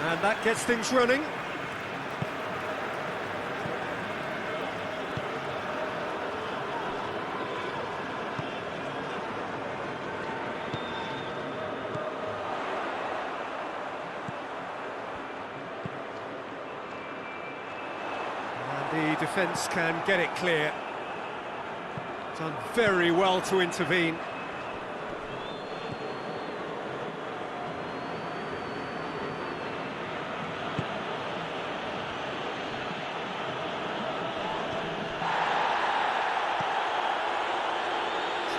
And that gets things running. And the defence can get it clear. Done very well to intervene.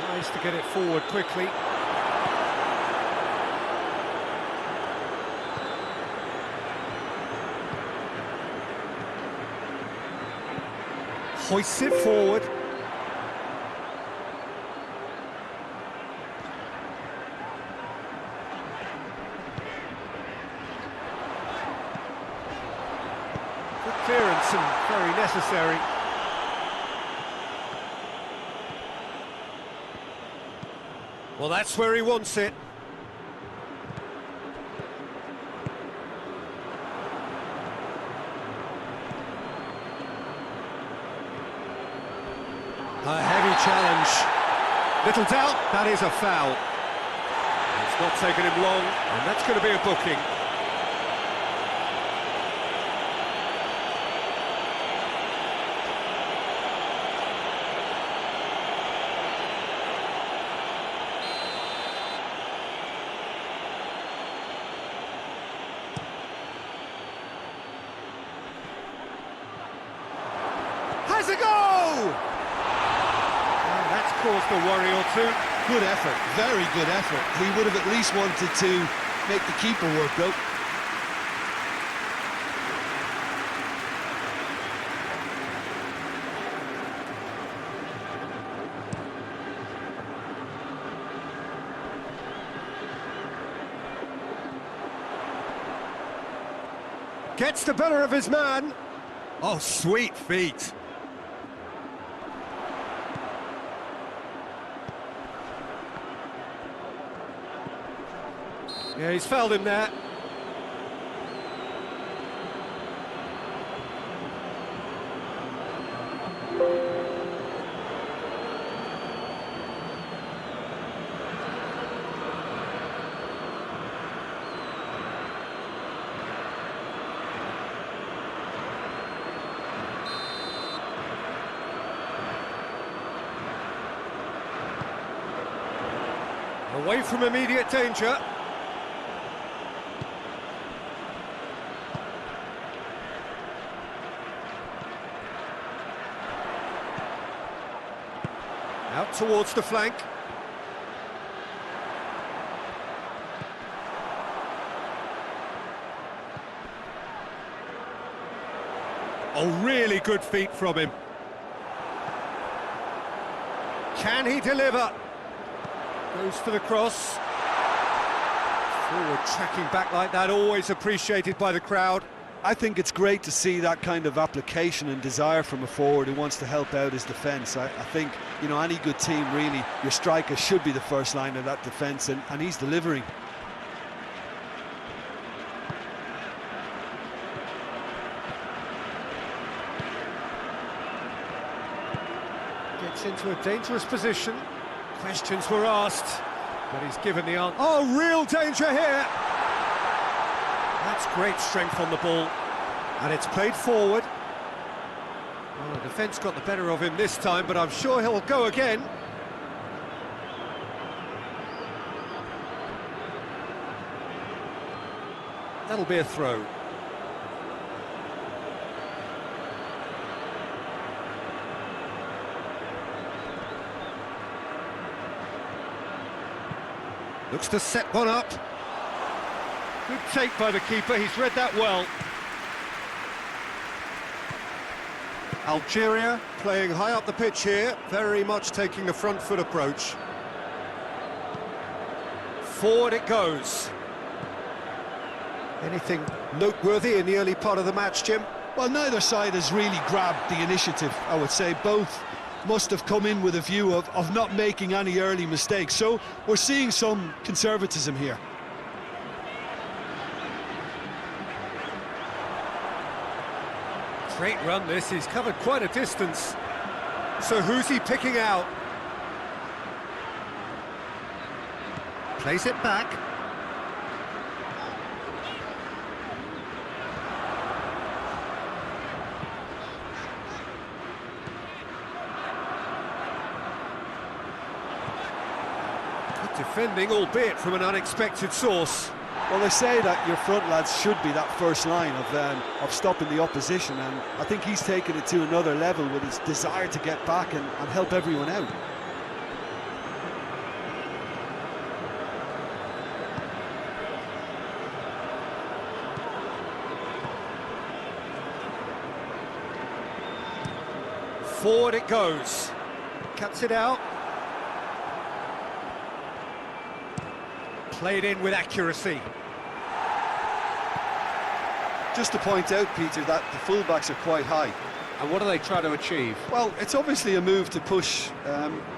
Tries to get it forward quickly. Hoists it forward. Good clearance and very necessary. Well, that's where he wants it. A heavy challenge. Little doubt, that is a foul. It's not taken him long, and that's going to be a booking. Has a go! And that's caused a worry or two. Good effort, very good effort. He would have at least wanted to make the keeper work though. Gets the better of his man. Oh, sweet feet. Yeah, he's fouled him there. Away from immediate danger. Out towards the flank. Oh, really good feet from him. Can he deliver? Goes for the cross. Forward tracking back like that, always appreciated by the crowd. I think it's great to see that kind of application and desire from a forward who wants to help out his defence. I think, you know, any good team, really, your striker should be the first line of that defence, and he's delivering. Gets into a dangerous position. Questions were asked, but he's given the answer. Oh, real danger here! That's great strength on the ball, and it's played forward. Oh, the defence got the better of him this time, but I'm sure he'll go again. That'll be a throw. Looks to set one up. Good take by the keeper, he's read that well. Algeria playing high up the pitch here, very much taking the front foot approach. Forward it goes. Anything noteworthy in the early part of the match, Jim? Well, neither side has really grabbed the initiative, I would say. Both must have come in with a view of not making any early mistakes. So we're seeing some conservatism here. Great run this, he's covered quite a distance. So who's he picking out? Plays it back. Good defending, albeit from an unexpected source. Well, they say that your front lads should be that first line of stopping the opposition, and I think he's taken it to another level with his desire to get back and help everyone out. Forward it goes. Cuts it out. Played in with accuracy. Just to point out, Peter, that the fullbacks are quite high. And what do they try to achieve? Well, it's obviously a move to push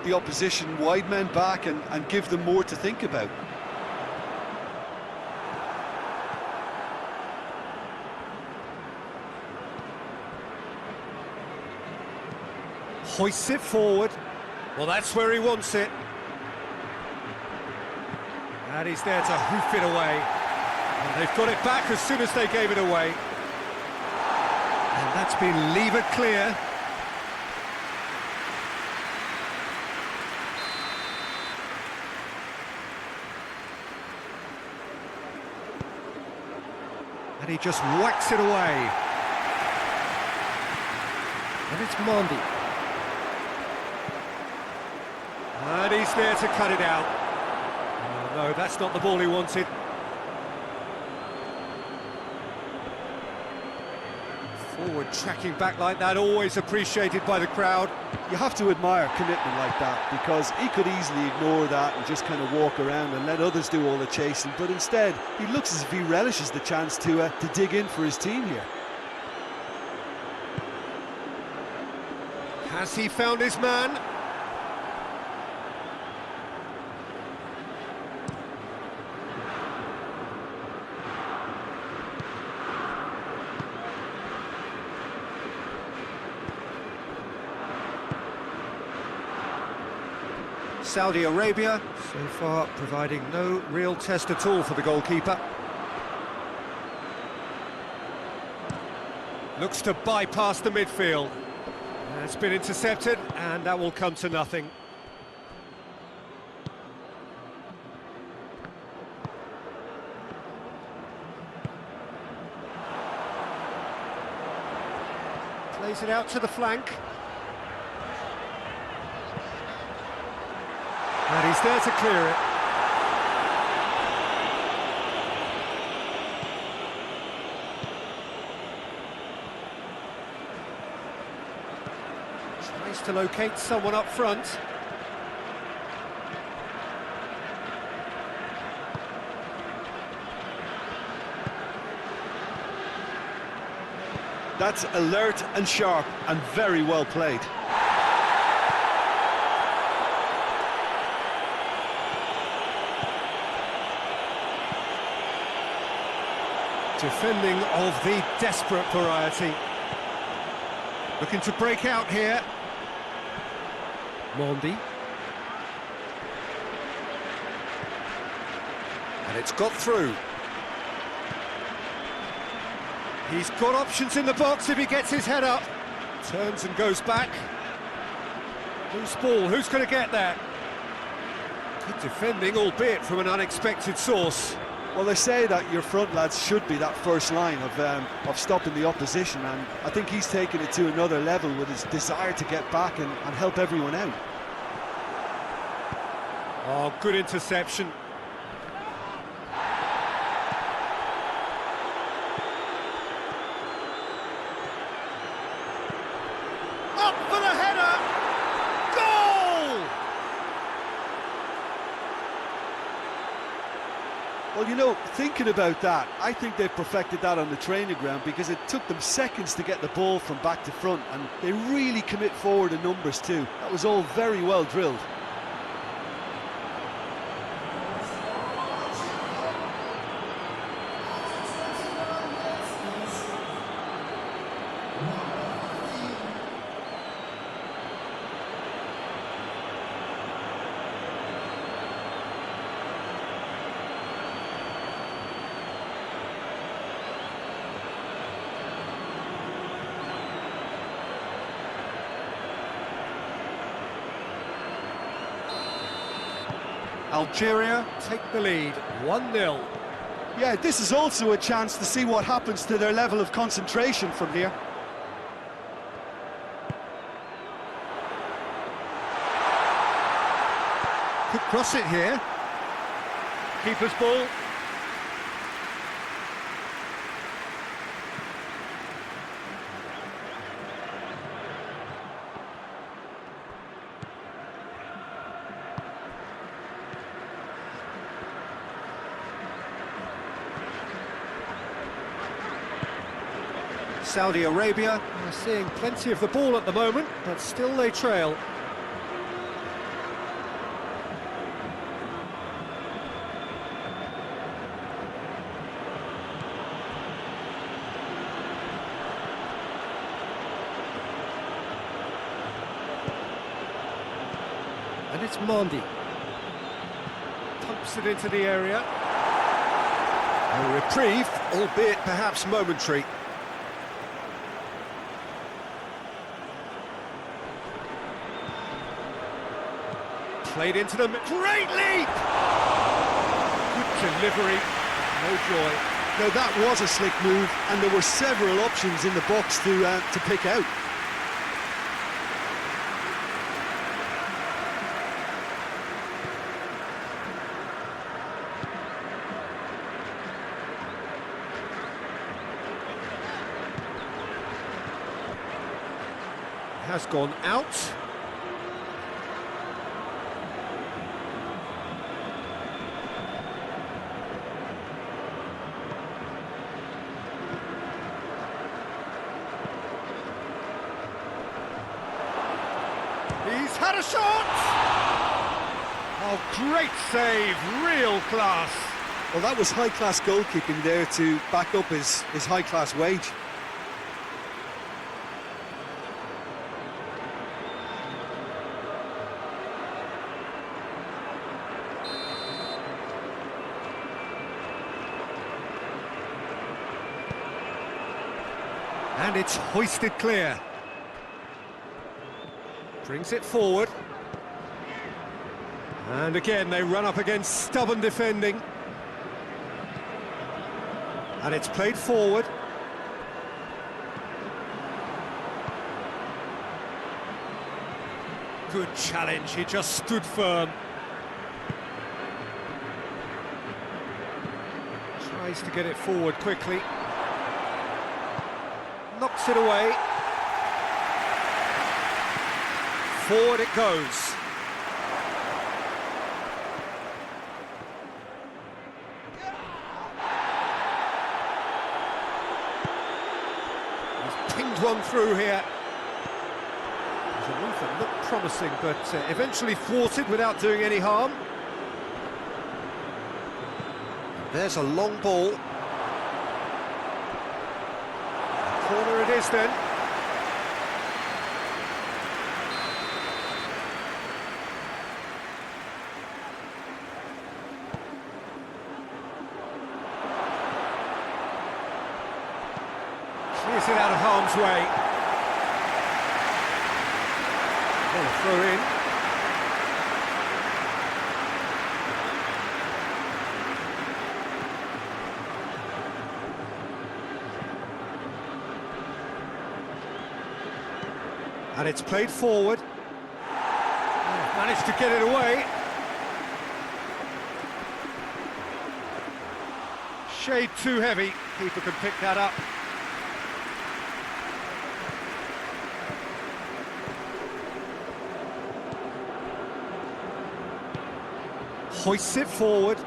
the opposition wide men back and give them more to think about. Hoists it forward. Well, that's where he wants it. And he's there to hoof it away. And they've got it back as soon as they gave it away. And that's been levered clear. And he just whacks it away. And it's Mondi. And he's there to cut it out. Oh, no, that's not the ball he wanted. Forward tracking back like that, always appreciated by the crowd. You have to admire commitment like that, because he could easily ignore that and just kind of walk around and let others do all the chasing, but instead he looks as if he relishes the chance to dig in for his team here. Has he found his man? Saudi Arabia, so far providing no real test at all for the goalkeeper. Looks to bypass the midfield. It's been intercepted, and that will come to nothing. Plays it out to the flank. And he's there to clear it. Tries to locate someone up front. That's alert and sharp and very well played. Defending of the desperate variety. Looking to break out here. Mondi. And it's got through. He's got options in the box if he gets his head up. Turns and goes back. Loose ball, who's going to get that? Good defending, albeit from an unexpected source. Well, they say that your front lads should be that first line of stopping the opposition, and I think he's taken it to another level with his desire to get back and help everyone out. Oh, good interception. Up for the header! Goal! Well, you know, thinking about that, I think they've perfected that on the training ground, because it took them seconds to get the ball from back to front, and they really commit forward in numbers too. That was all very well drilled. Algeria take the lead, 1-0. Yeah, this is also a chance to see what happens to their level of concentration from here. Could cross it here. Keeper's ball. Saudi Arabia are seeing plenty of the ball at the moment, but still they trail. And it's Mondi. Pumps it into the area. A reprieve, albeit perhaps momentary. Played into them. Great leap! Good delivery. No joy. Now that was a slick move, and there were several options in the box to pick out. Has gone out. He's had a shot! Oh, great save, real class. Well, that was high-class goalkeeping there to back up his high-class wage. And it's hoisted clear. Brings it forward. And again, they run up against stubborn defending. And it's played forward. Good challenge, he just stood firm. Tries to get it forward quickly. Knocks it away. Forward it goes. He's pinged one through here. There's a move that looked promising, but eventually thwarted without doing any harm. There's a long ball. Corner it is then. Clears it out of harm's way. Oh, throw in. And it's played forward. Managed to get it away. Shade too heavy. Keeper can pick that up. Hoists it forward.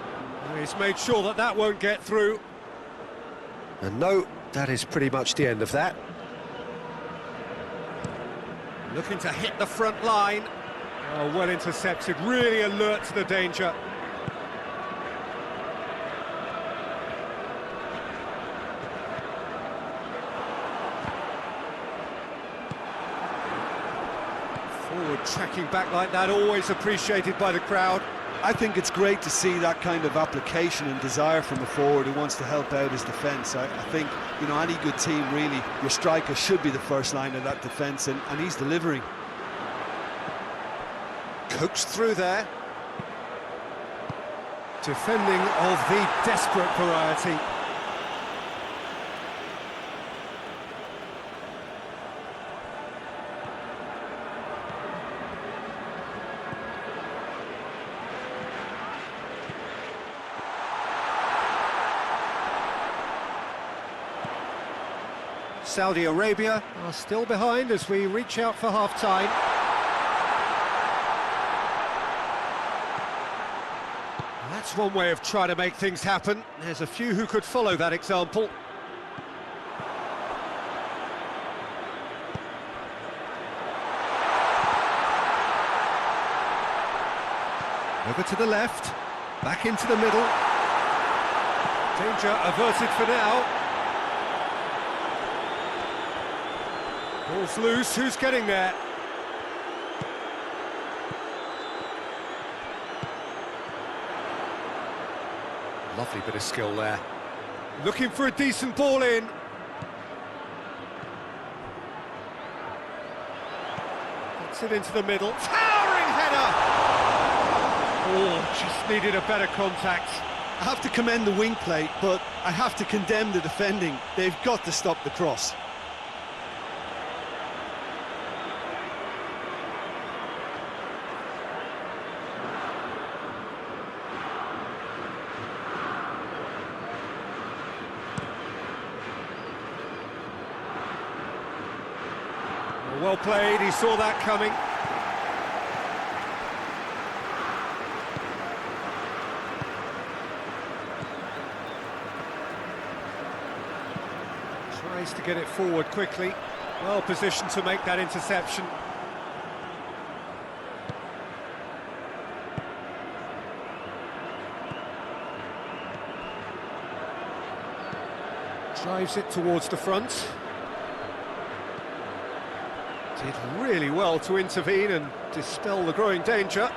And he's made sure that that won't get through. And no, that is pretty much the end of that. Looking to hit the front line. Oh, well intercepted, really alert to the danger. Forward tracking back like that, always appreciated by the crowd. I think it's great to see that kind of application and desire from a forward who wants to help out his defence. I think, you know, any good team, really, your striker should be the first line of that defence, and he's delivering. Coaxed through there. Defending of the desperate variety. Saudi Arabia are still behind as we reach out for half-time. That's one way of trying to make things happen. There's a few who could follow that example. Over to the left, back into the middle. Danger averted for now. Ball's loose, who's getting there? Lovely bit of skill there. Looking for a decent ball in. Gets it into the middle. Towering header! Oh, just needed a better contact. I have to commend the wing play, but I have to condemn the defending. They've got to stop the cross. Well played, he saw that coming. Tries to get it forward quickly. Well positioned to make that interception. Drives it towards the front. Did really well to intervene and dispel the growing danger.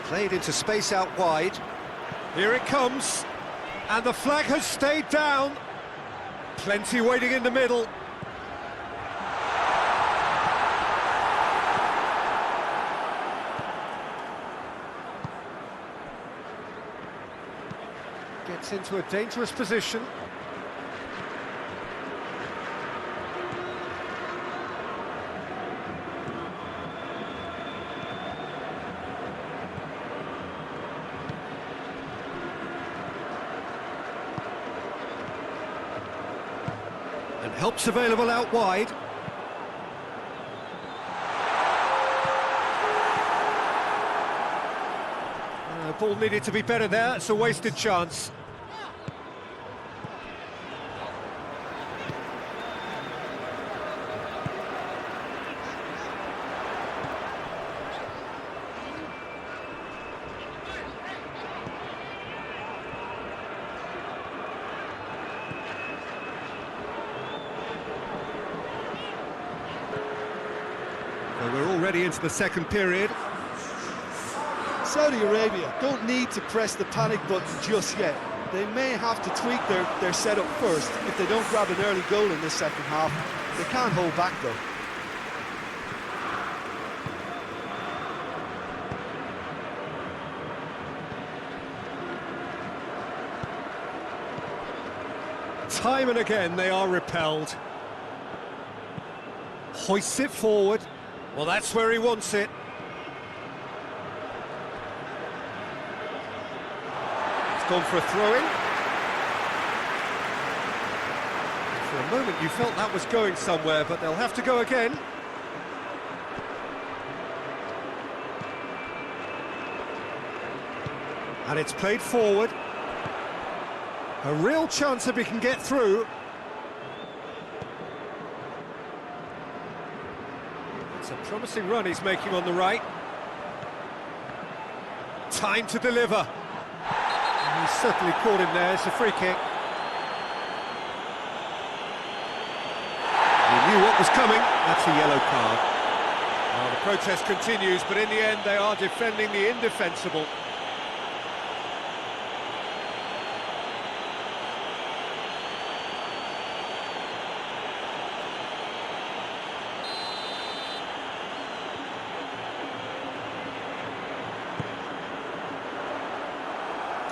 Played into space out wide. Here it comes, and the flag has stayed down. Plenty waiting in the middle. Gets into a dangerous position. And help's available out wide. Ball needed to be better there, it's a wasted chance. So we're already into the second period. Saudi Arabia don't need to press the panic button just yet. They may have to tweak their setup first if they don't grab an early goal in this second half. They can't hold back though. Time and again they are repelled. Hoists it forward. Well, that's where he wants it. Gone for a throw-in. For a moment you felt that was going somewhere, but they'll have to go again. And it's played forward. A real chance if he can get through. It's a promising run he's making on the right. Time to deliver. He's certainly caught him there, it's a free kick. He knew what was coming, that's a yellow card. Well, the protest continues, but in the end they are defending the indefensible.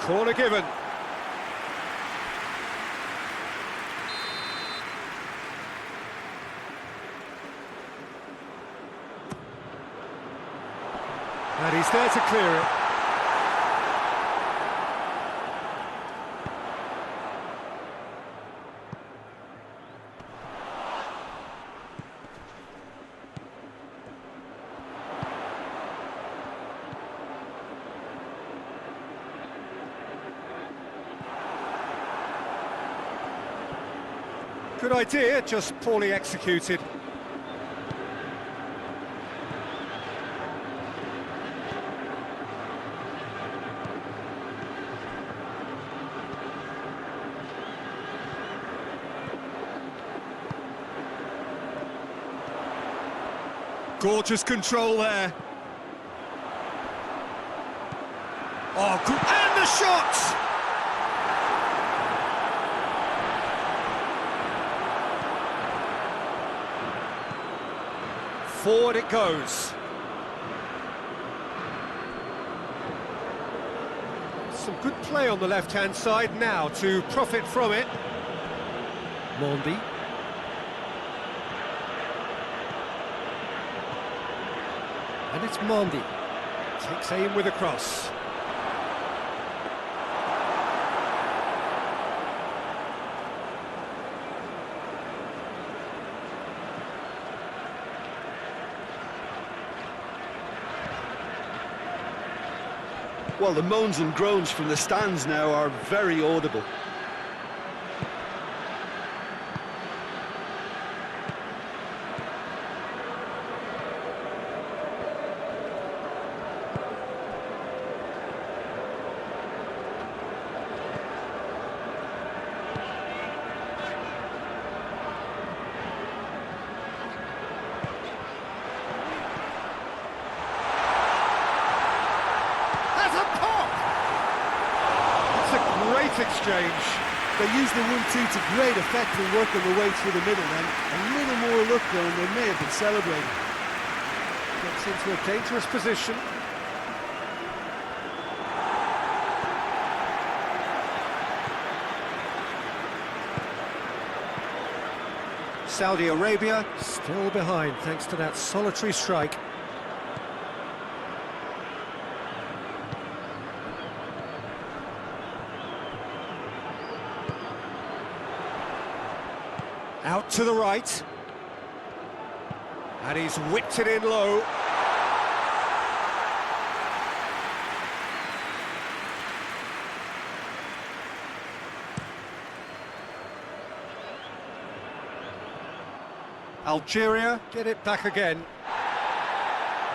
Corner given. And he's there to clear it. Good idea, just poorly executed. Gorgeous control there. Oh, good. And the shot! Forward it goes. Some good play on the left-hand side now to profit from it. Mondi. And it's Mondi. Takes aim with a cross. Well, the moans and groans from the stands now are very audible. Exchange. They use the 1-2 to great effect in working their way through the middle, and a little more luck though, and they may have been celebrating. Gets into a dangerous position. Saudi Arabia still behind thanks to that solitary strike. Out to the right. And he's whipped it in low. Algeria get it back again.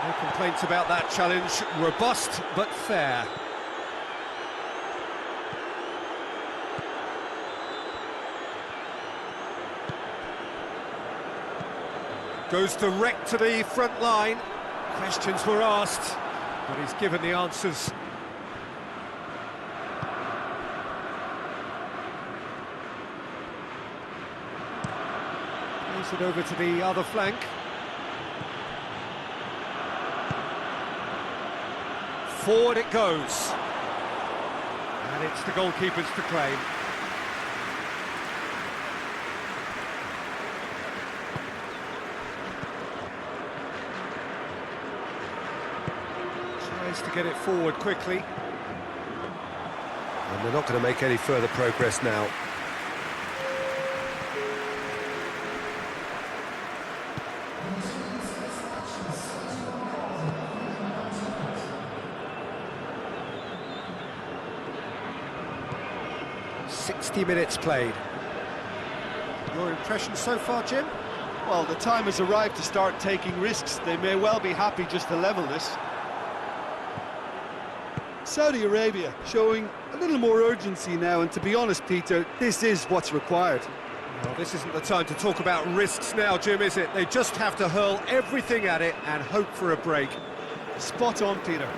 No complaints about that challenge. Robust but fair. Goes direct to the front line. Questions were asked, but he's given the answers. Plays it over to the other flank. Forward it goes. And it's the goalkeeper's to claim. To get it forward quickly. And they're not going to make any further progress now. "60 minutes played." Your impression so far, Jim? Well, the time has arrived to start taking risks. They may well be happy just to level this. Saudi Arabia showing a little more urgency now, and to be honest, Peter, this is what's required. Well, this isn't the time to talk about risks now, Jim, is it? They just have to hurl everything at it and hope for a break. Spot on, Peter.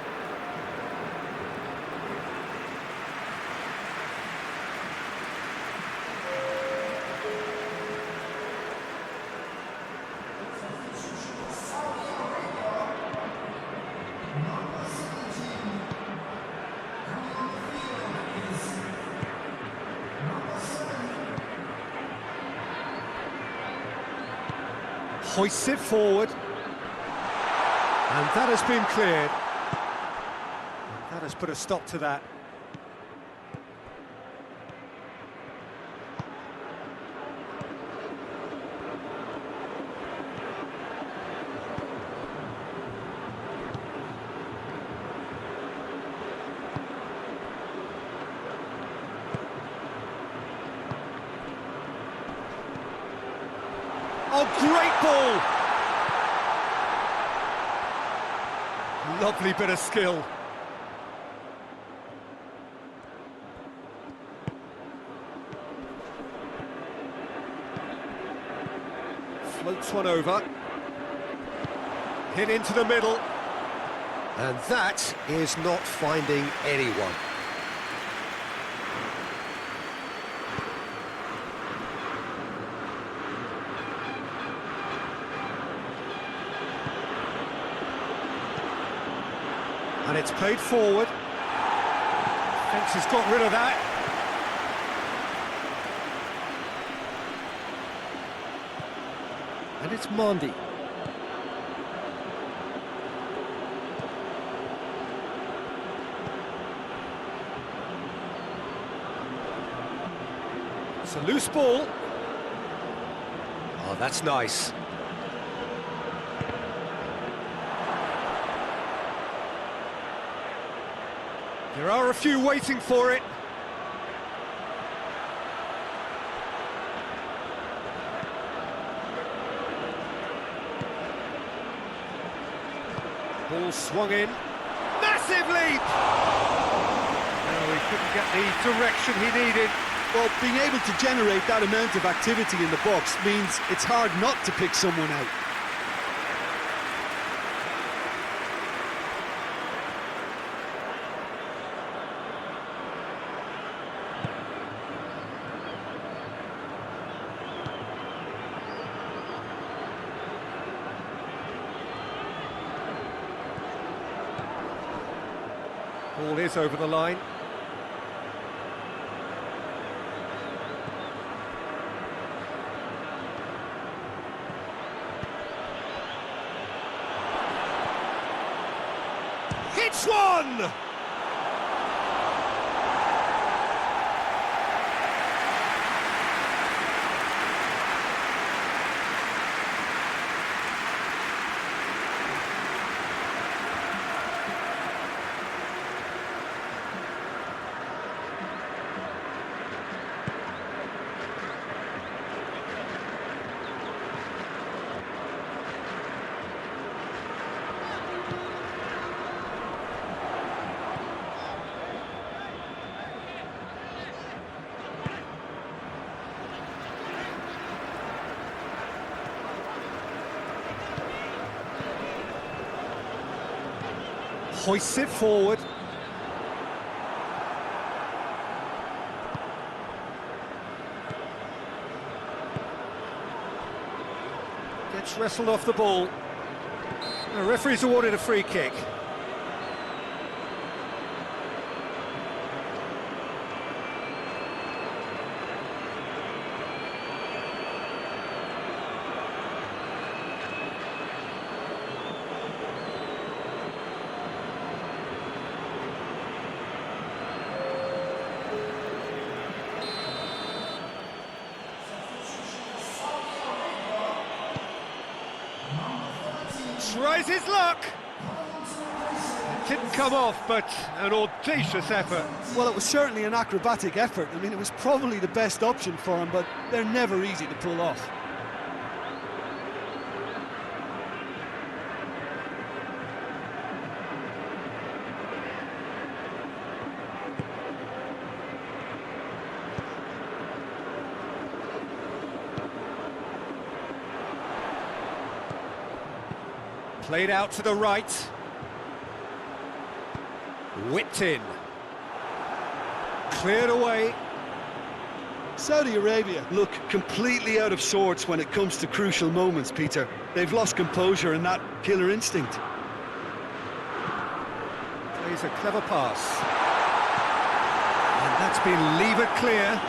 Hoists it forward. And that has been cleared. That has put a stop to that. Oh, great ball! Lovely bit of skill. Floats one over. Hit into the middle. And that is not finding anyone. And it's played forward. Fence has got rid of that. And it's Mondi. It's a loose ball. Oh, that's nice. There are a few waiting for it. Ball swung in. Massive leap! No, he couldn't get the direction he needed. Well, being able to generate that amount of activity in the box means it's hard not to pick someone out. Ball is over the line. Hits one! Hoists it forward. Gets wrestled off the ball. The referee's awarded a free kick. Tries his luck. It didn't come off, but an audacious effort. Well, it was certainly an acrobatic effort. I mean, it was probably the best option for him, but they're never easy to pull off. Played out to the right. Whipped in. Cleared away. Saudi Arabia look completely out of sorts when it comes to crucial moments, Peter. They've lost composure and that killer instinct. Plays a clever pass. And that's been levered clear.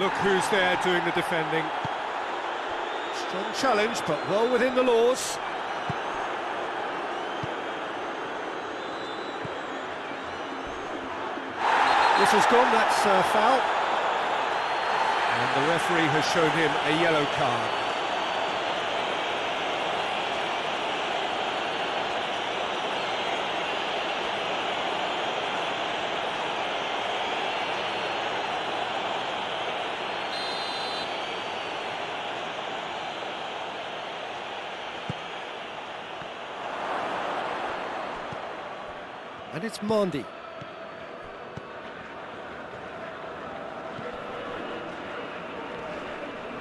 look who's there doing the defending. Strong challenge, but well within the laws. Whistle's gone, that's a foul. And the referee has shown him a yellow card. And it's Mondi.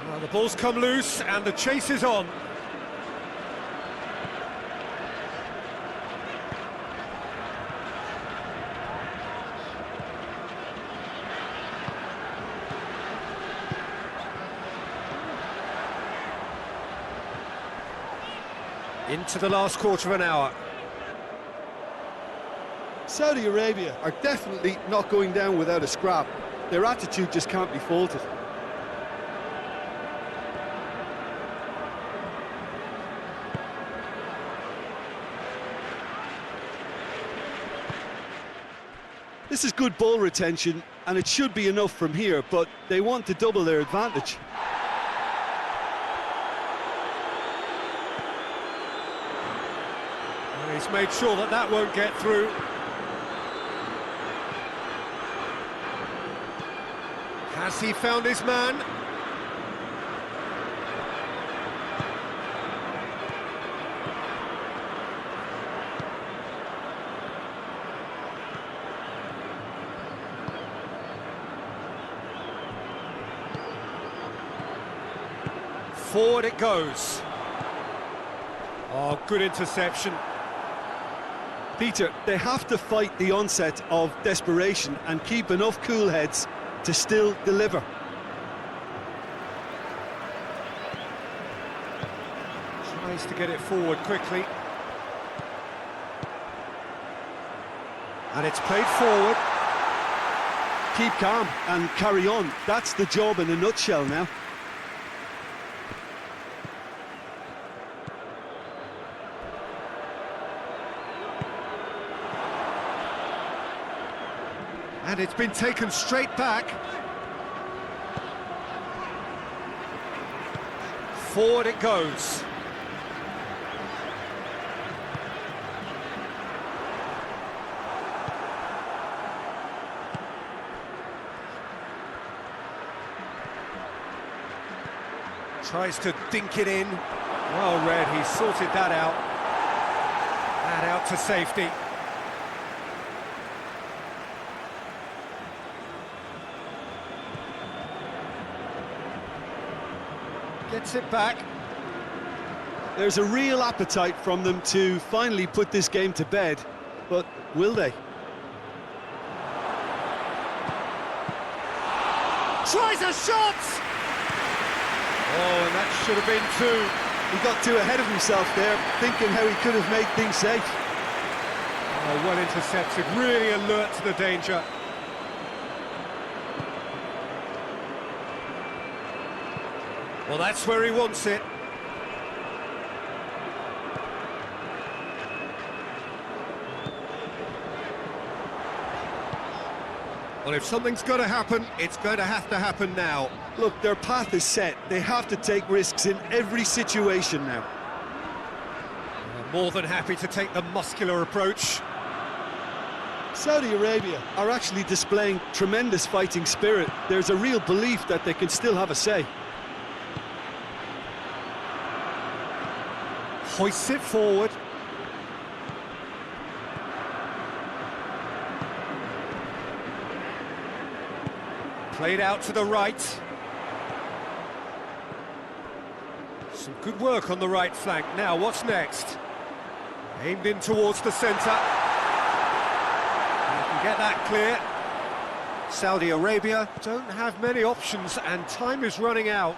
Well, the ball's come loose and the chase is on. Into the last quarter of an hour. Saudi Arabia are definitely not going down without a scrap. Their attitude just can't be faulted. This is good ball retention, and it should be enough from here, but they want to double their advantage. And he's made sure that that won't get through. Has he found his man? Forward it goes. Oh, good interception. Peter, they have to fight the onset of desperation and keep enough cool heads to still deliver. Tries to get it forward quickly. And it's played forward. Keep calm and carry on. That's the job in a nutshell now. And it's been taken straight back. Forward it goes. Tries to dink it in. Well read, he sorted that out. And out to safety. Gets it back. There's a real appetite from them to finally put this game to bed, but will they? Tries a shot! Oh, and that should have been two. He got too ahead of himself there, thinking how he could have made things safe. Oh, well intercepted, really alert to the danger. Well, that's where he wants it. Well, if something's got to happen, it's going to happen now. Look, their path is set. They have to take risks in every situation now. More than happy to take the muscular approach. Saudi Arabia are actually displaying tremendous fighting spirit. There's a real belief that they can still have a say. Hoists it forward. Played out to the right. Some good work on the right flank. Now, what's next? Aimed in towards the centre. You can get that clear. Saudi Arabia don't have many options and time is running out.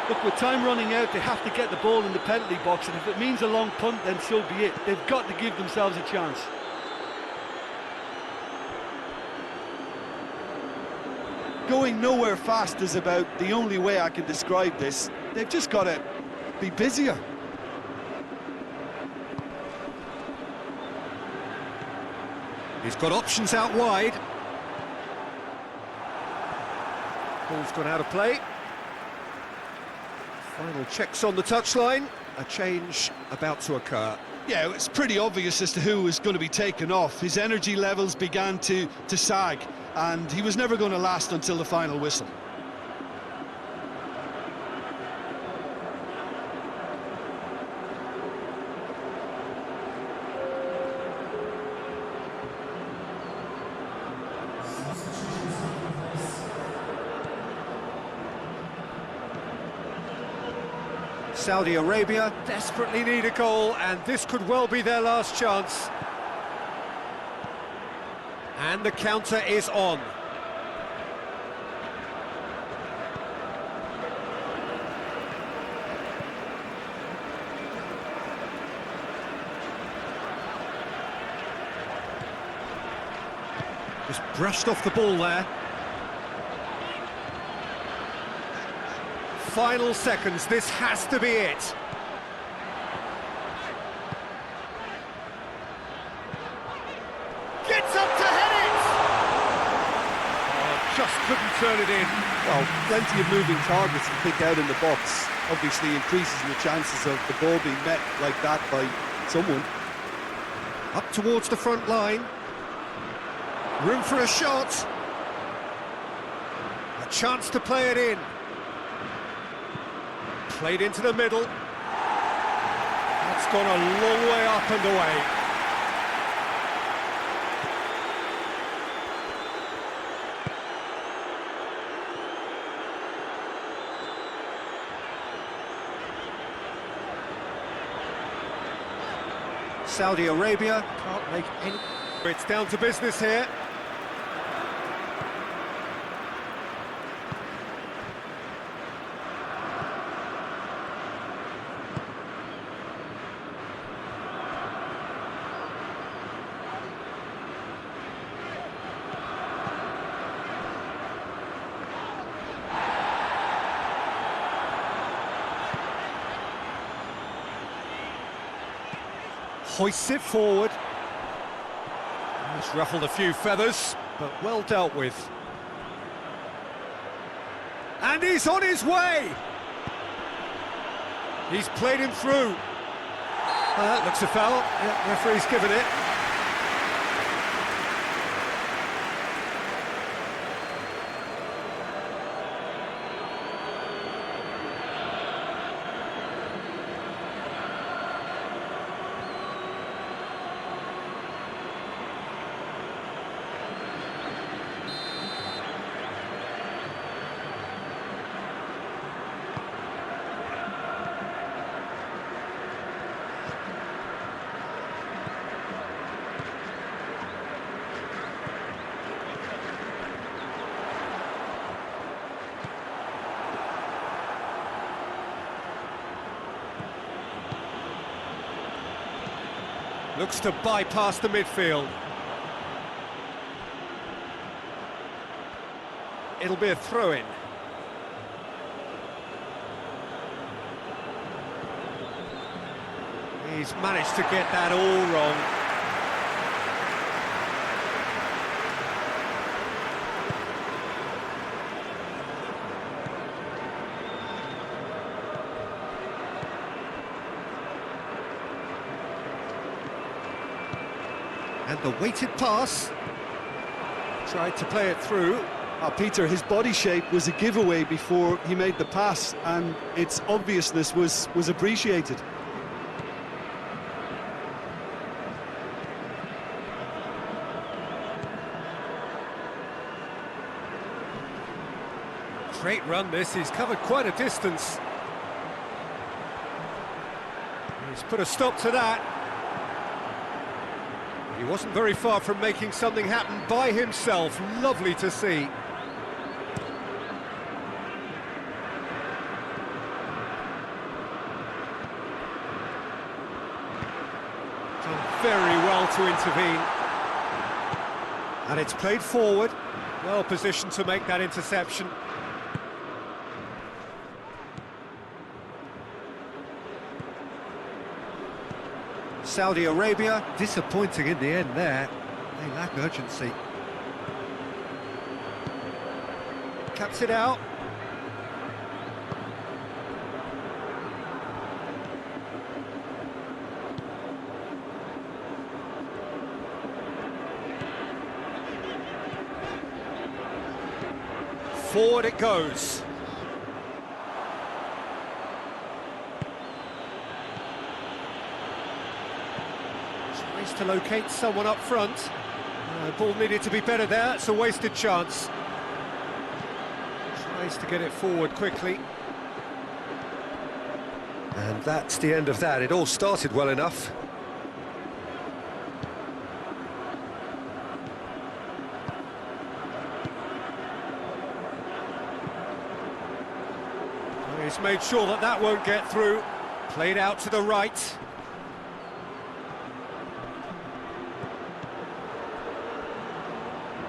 Look, with time running out, they have to get the ball in the penalty box, and if it means a long punt, then so be it. They've got to give themselves a chance. going nowhere fast is about the only way I can describe this. They've just got to be busier. He's got options out wide. Ball's gone out of play. Final checks on the touchline. A change about to occur. Yeah, it's pretty obvious as to who was going to be taken off. His energy levels began to sag, and he was never going to last until the final whistle. Saudi Arabia desperately need a goal, and this could well be their last chance. And the counter is on. Just brushed off the ball there. Final seconds, this has to be it. Gets up to head it! Oh, just couldn't turn it in. Well, plenty of moving targets to pick out in the box. Obviously increases the chances of the ball being met like that by someone. Up towards the front line. Room for a shot. A chance to play it in. Played into the middle. That's gone a long way up and away. Saudi Arabia can't make any... It's down to business here. Hoists it forward. It's ruffled a few feathers, but well dealt with. And he's on his way! He's played him through. That looks a foul. Yeah, referee's given it. Looks to bypass the midfield. It'll be a throw-in. He's managed to get that all wrong. And the weighted pass. Tried to play it through. Peter, his body shape was a giveaway before he made the pass, and its obviousness was appreciated. Great run this, he's covered quite a distance. He's put a stop to that. He wasn't very far from making something happen by himself. Lovely to see. Done very well to intervene. And it's played forward. Well positioned to make that interception. Saudi Arabia, disappointing in the end there. They lack urgency. Caps it out. Forward it goes. Tries to locate someone up front. Ball needed to be better there, it's a wasted chance. Tries to get it forward quickly. And that's the end of that. It all started well enough. He's made sure that that won't get through. Played out to the right.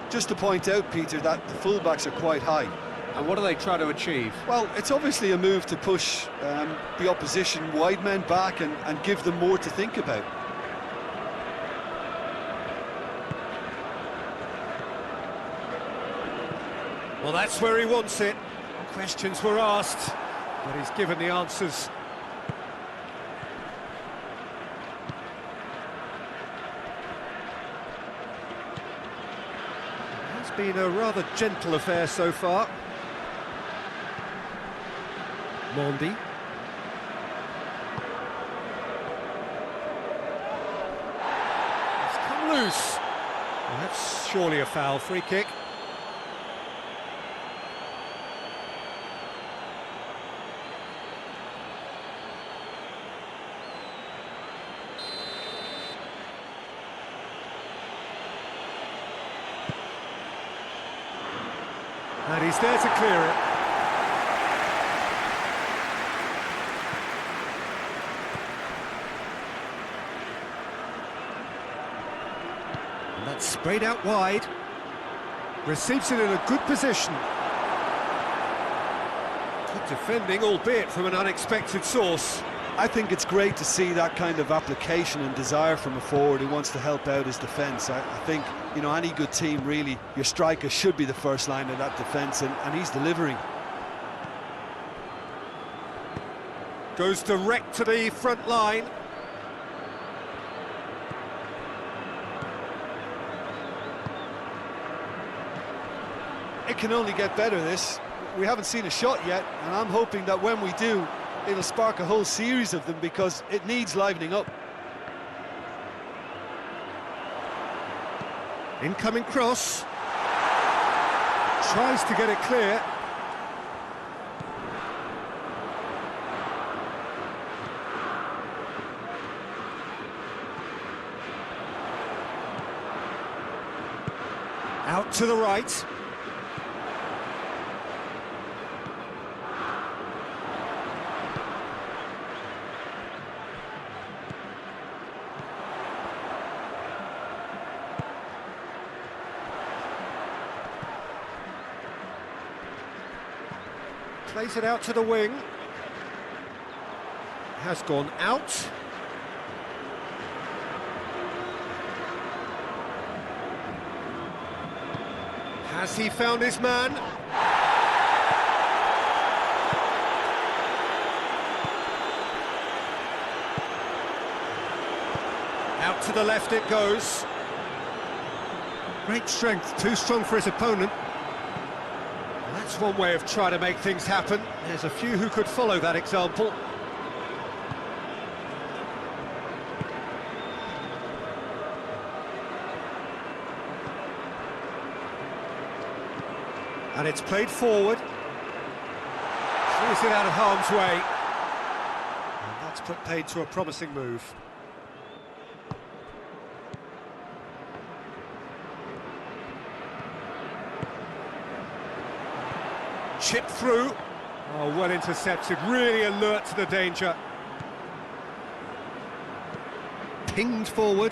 Just to point out, Peter, that the fullbacks are quite high. And what do they try to achieve? Well, it's obviously a move to push the opposition wide men back and give them more to think about. Well, that's where he wants it. Questions were asked, but he's given the answers. It's been a rather gentle affair so far. Mondi. It's come loose. Well, that's surely a foul. Free kick. And he's there to clear it. And that's sprayed out wide. Receives it in a good position. Good defending, albeit from an unexpected source. I think it's great to see that kind of application and desire from a forward who wants to help out his defence. I think, you know, any good team, really, your striker should be the first line of that defence, and he's delivering. Goes direct to the front line. It can only get better, this. We haven't seen a shot yet, and I'm hoping that when we do, it'll spark a whole series of them, because it needs livening up. Incoming cross. Tries to get it clear. Out to the right. Plays it out to the wing. Has gone out. Has he found his man? Out to the left it goes. Great strength, too strong for his opponent. That's one way of trying to make things happen. There's a few who could follow that example. And it's played forward. Clears it out of harm's way. And that's put paid to a promising move. Chip through. Oh, well intercepted, really alert to the danger. Pinged forward.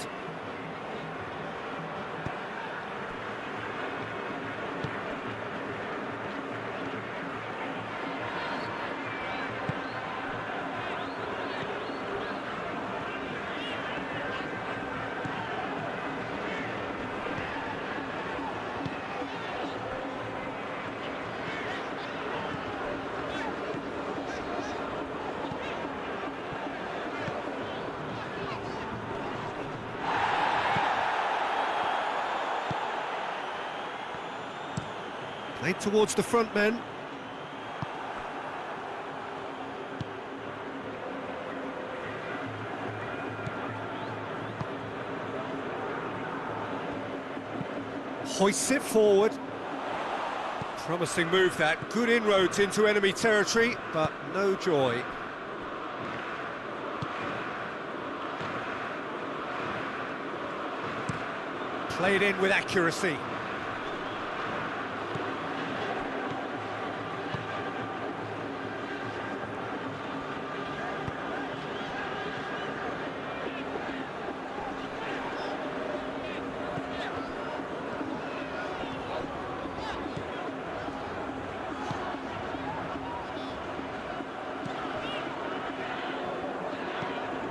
Played towards the front men. Hoists it forward. Promising move that. Good inroads into enemy territory, but no joy. Played in with accuracy.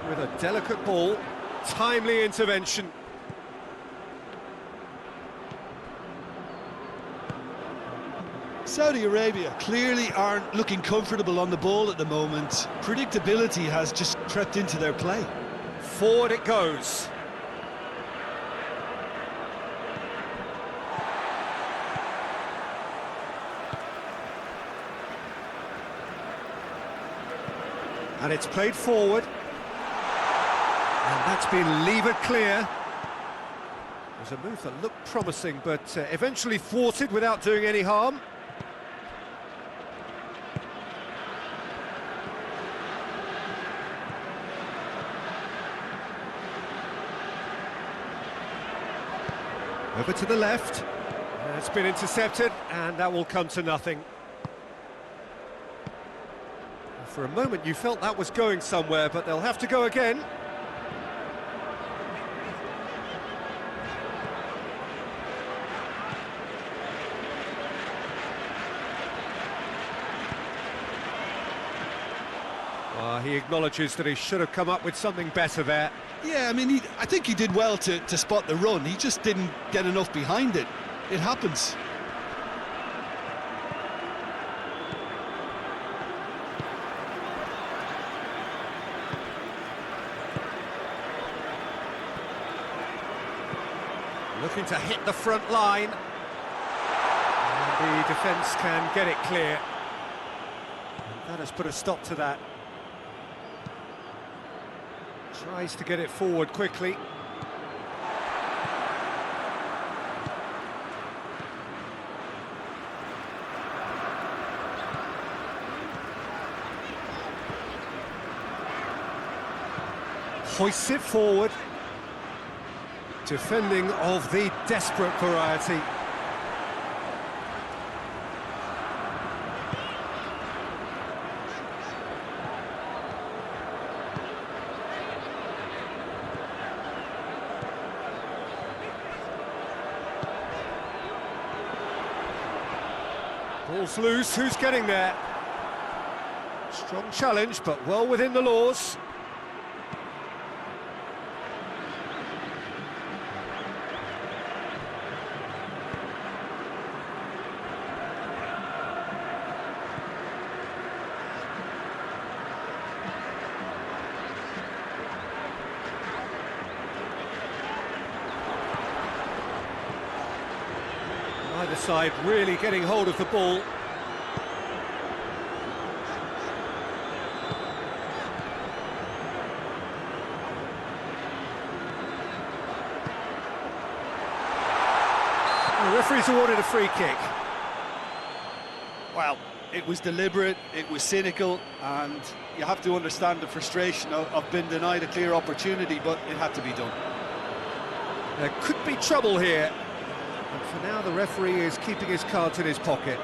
With a delicate ball, timely intervention. Saudi Arabia clearly aren't looking comfortable on the ball at the moment. Predictability has just crept into their play. Forward it goes. And it's played forward. And that's been levered clear. It was a move that looked promising, but eventually thwarted without doing any harm. Over to the left. It's been intercepted, and that will come to nothing. For a moment you felt that was going somewhere, but they'll have to go again. He acknowledges that he should have come up with something better there. Yeah, I mean, I think he did well to spot the run. He just didn't get enough behind it. It happens. Looking to hit the front line. And the defence can get it clear. And that has put a stop to that. Tries to get it forward quickly. Hoists it forward. Defending of the desperate variety. Ball's loose, who's getting there? Strong challenge, but well within the laws. Either side really getting hold of the ball. The referee's awarded a free kick. Well, it was deliberate, it was cynical, and you have to understand the frustration of being denied a clear opportunity, but it had to be done. There could be trouble here. But for now, the referee is keeping his cards in his pocket.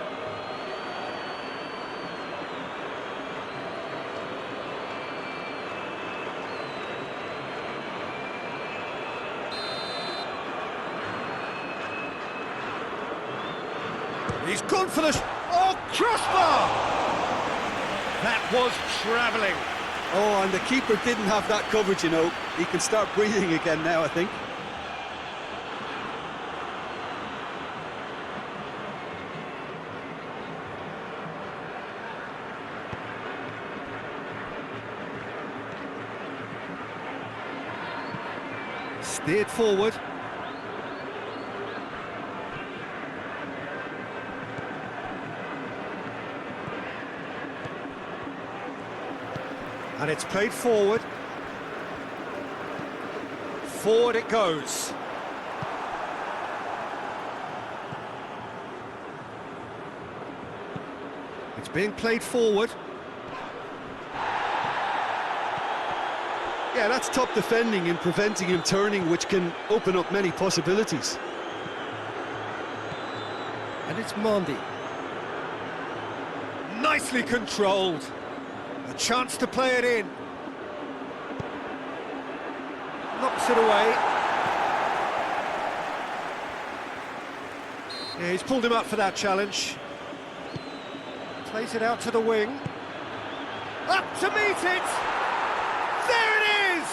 He's gone for the... Oh, crossbar! That was travelling. Oh, and the keeper didn't have that coverage, you know. He can start breathing again now, I think. Steered forward. And it's played forward. Forward it goes. It's being played forward. Yeah, that's top defending and preventing him turning, which can open up many possibilities. And it's Mandy. Nicely controlled. A chance to play it in. Knocks it away. Yeah, he's pulled him up for that challenge. Plays it out to the wing. Up to meet it! There it is!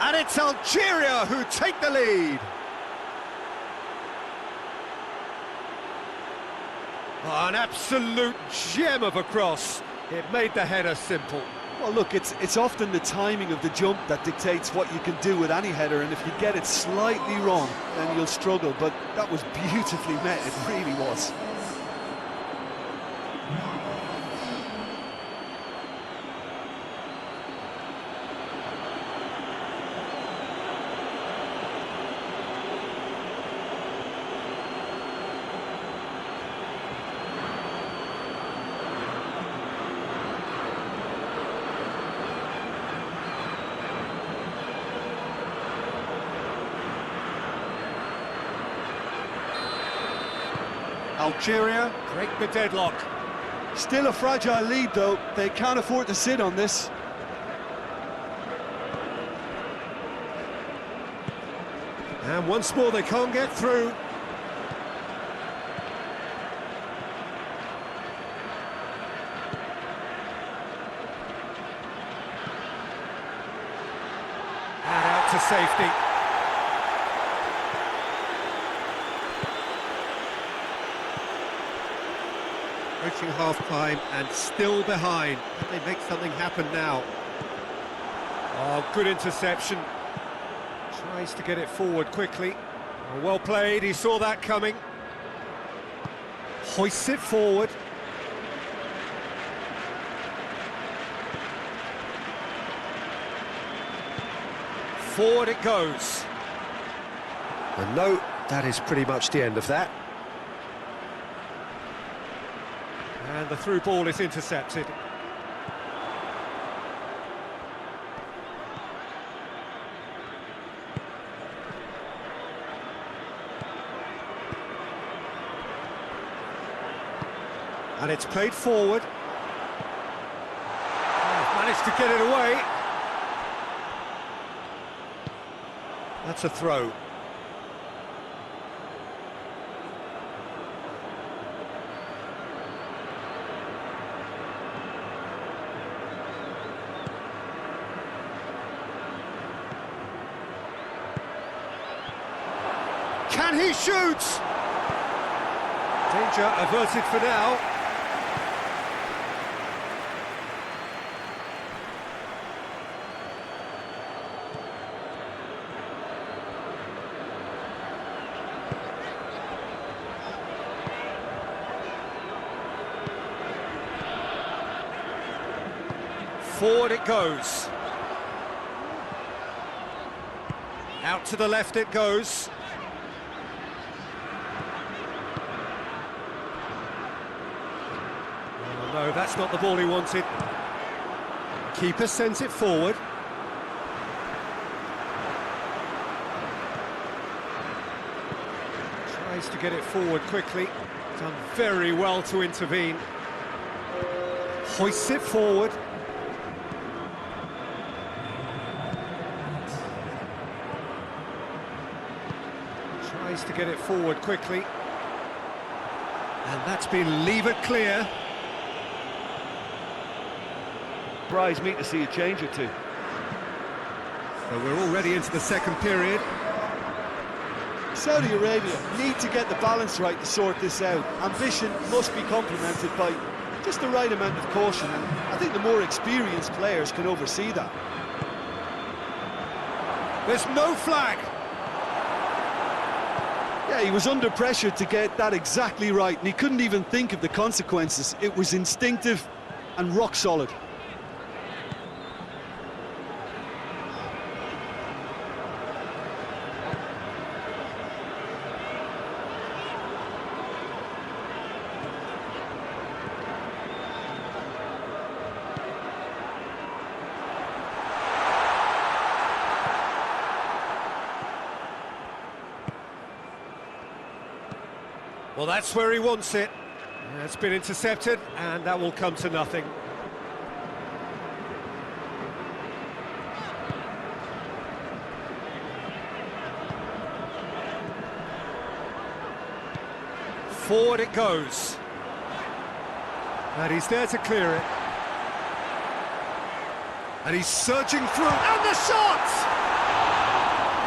And it's Algeria who take the lead. Oh, an absolute gem of a cross. It made the header simple. Well, look, it's often the timing of the jump that dictates what you can do with any header, and if you get it slightly wrong, then you'll struggle. But that was beautifully met, it really was. Algeria break the deadlock. Still a fragile lead, though. They can't afford to sit on this. And once more they can't get through. And out to safety. Approaching half-time and still behind. Can they make something happen now? Oh, good interception. Tries to get it forward quickly. Oh, well played, he saw that coming. Hoists it forward. Forward it goes. And no, that is pretty much the end of that. And the through ball is intercepted. And it's played forward. Oh, managed to get it away. That's a throw. Can he shoot? Danger averted for now. Forward it goes. Out to the left it goes. Oh, no, that's not the ball he wanted. Keeper sends it forward. Tries to get it forward quickly. Done very well to intervene. Hoists it forward. Tries to get it forward quickly. And that's been levered clear. Surprised me to see a change or two. So we're already into the second period. Saudi Arabia need to get the balance right to sort this out. Ambition must be complemented by just the right amount of caution, and I think the more experienced players can oversee that. There's no flag. Yeah, he was under pressure to get that exactly right, and he couldn't even think of the consequences. It was instinctive and rock solid. Well, that's where he wants it. It's been intercepted, and that will come to nothing. Forward it goes. And he's there to clear it. And he's surging through, and the shot!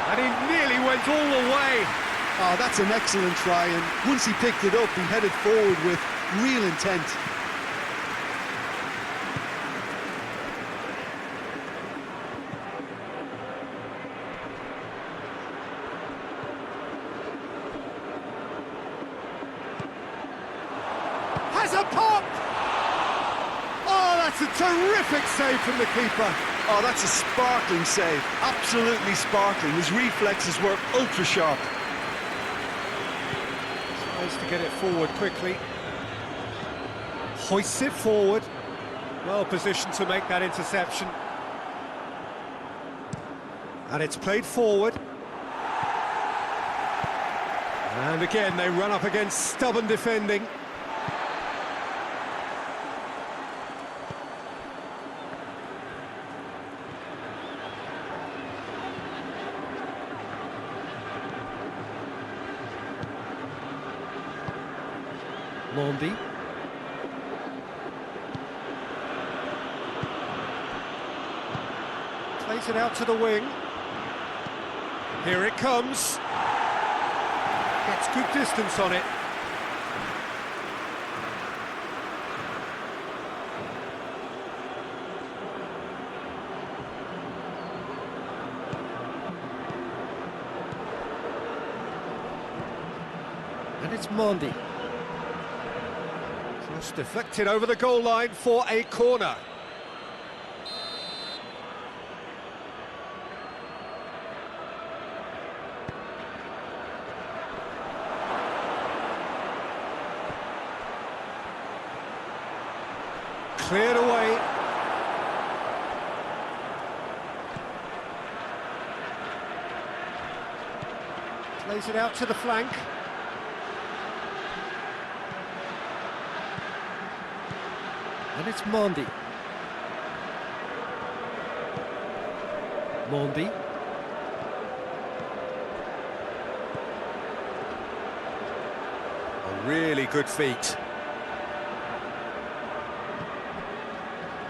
And he nearly went all the way. Oh, that's an excellent try, and once he picked it up, he headed forward with real intent. Has a pop! Oh, that's a terrific save from the keeper. Oh, that's a sparkling save, absolutely sparkling. His reflexes were ultra sharp. Tries to get it forward quickly. Hoists it forward. Well positioned to make that interception. And it's played forward. And again, they run up against stubborn defending. Mondi. Plays it out to the wing. Here it comes. Gets good distance on it. And it's Mondi. Cross deflected over the goal line for a corner. Cleared away. Plays it out to the flank. And it's Mondi. Mondi. A really good feat.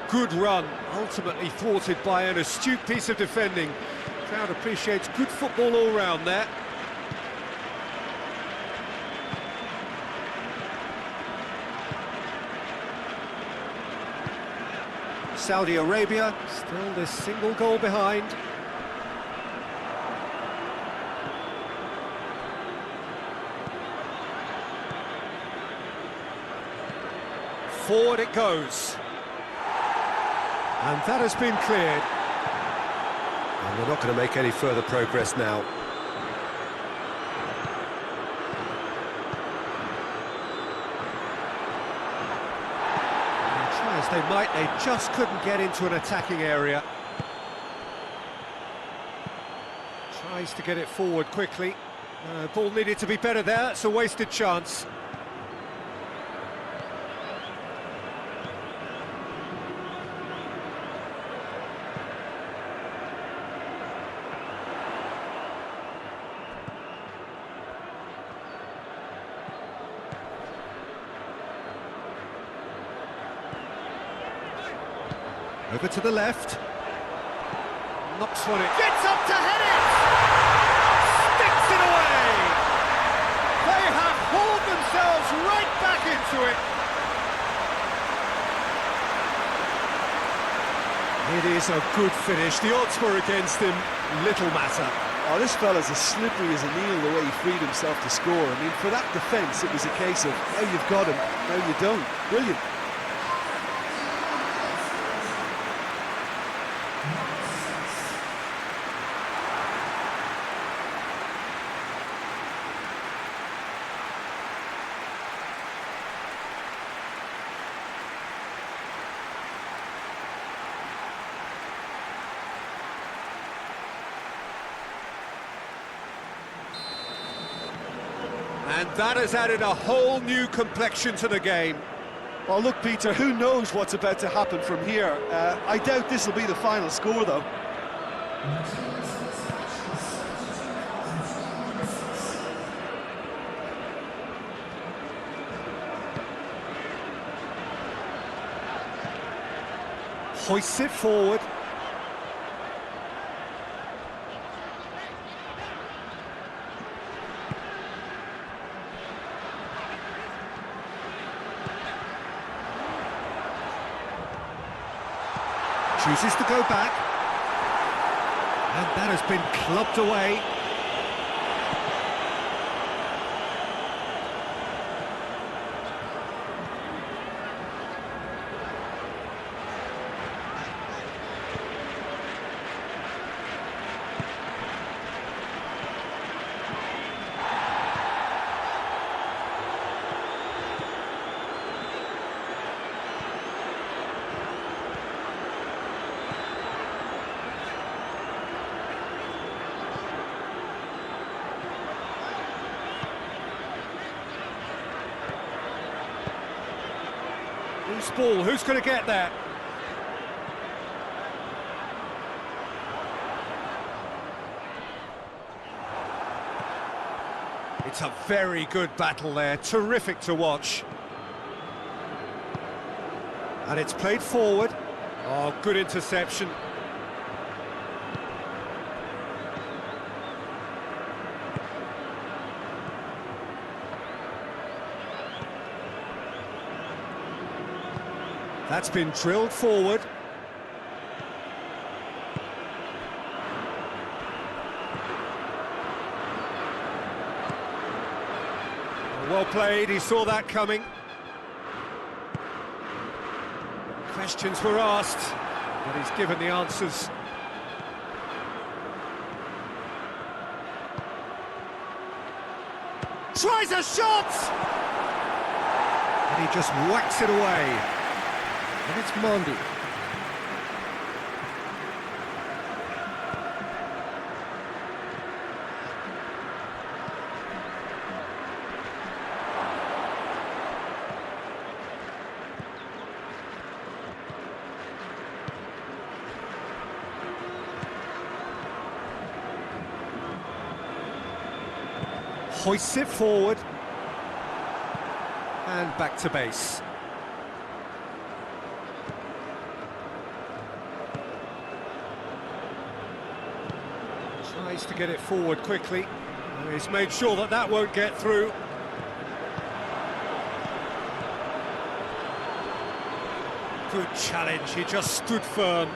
Good run, ultimately thwarted by an astute piece of defending. Crowd appreciates good football all round there. Saudi Arabia still this single goal behind. Forward it goes. And that has been cleared. And they're not going to make any further progress now. And try as they might, they just couldn't get into an attacking area. Tries to get it forward quickly. Ball needed to be better there, it's a wasted chance. Over to the left. Knocks one in. Gets up to head it! Sticks it away! They have hauled themselves right back into it. It is a good finish. The odds were against him. Little matter. Oh, this fella's as slippery as an eel the way he freed himself to score. I mean, for that defence, it was a case of, now you've got him, now you don't. Brilliant. And that has added a whole new complexion to the game. Well, look, Peter, who knows what's about to happen from here? I doubt this will be the final score, though. Hoists it forward. Chooses to go back. And that has been clubbed away. Loose ball, who's going to get that? It's a very good battle there, terrific to watch. And it's played forward. Oh, good interception. That's been drilled forward. Well played, he saw that coming. Questions were asked, but he's given the answers. Tries a shot! And he just whacks it away. And it's Mondi. Hoists it forward. And back to base. Tries to get it forward quickly. He's made sure that that won't get through. Good challenge, he just stood firm.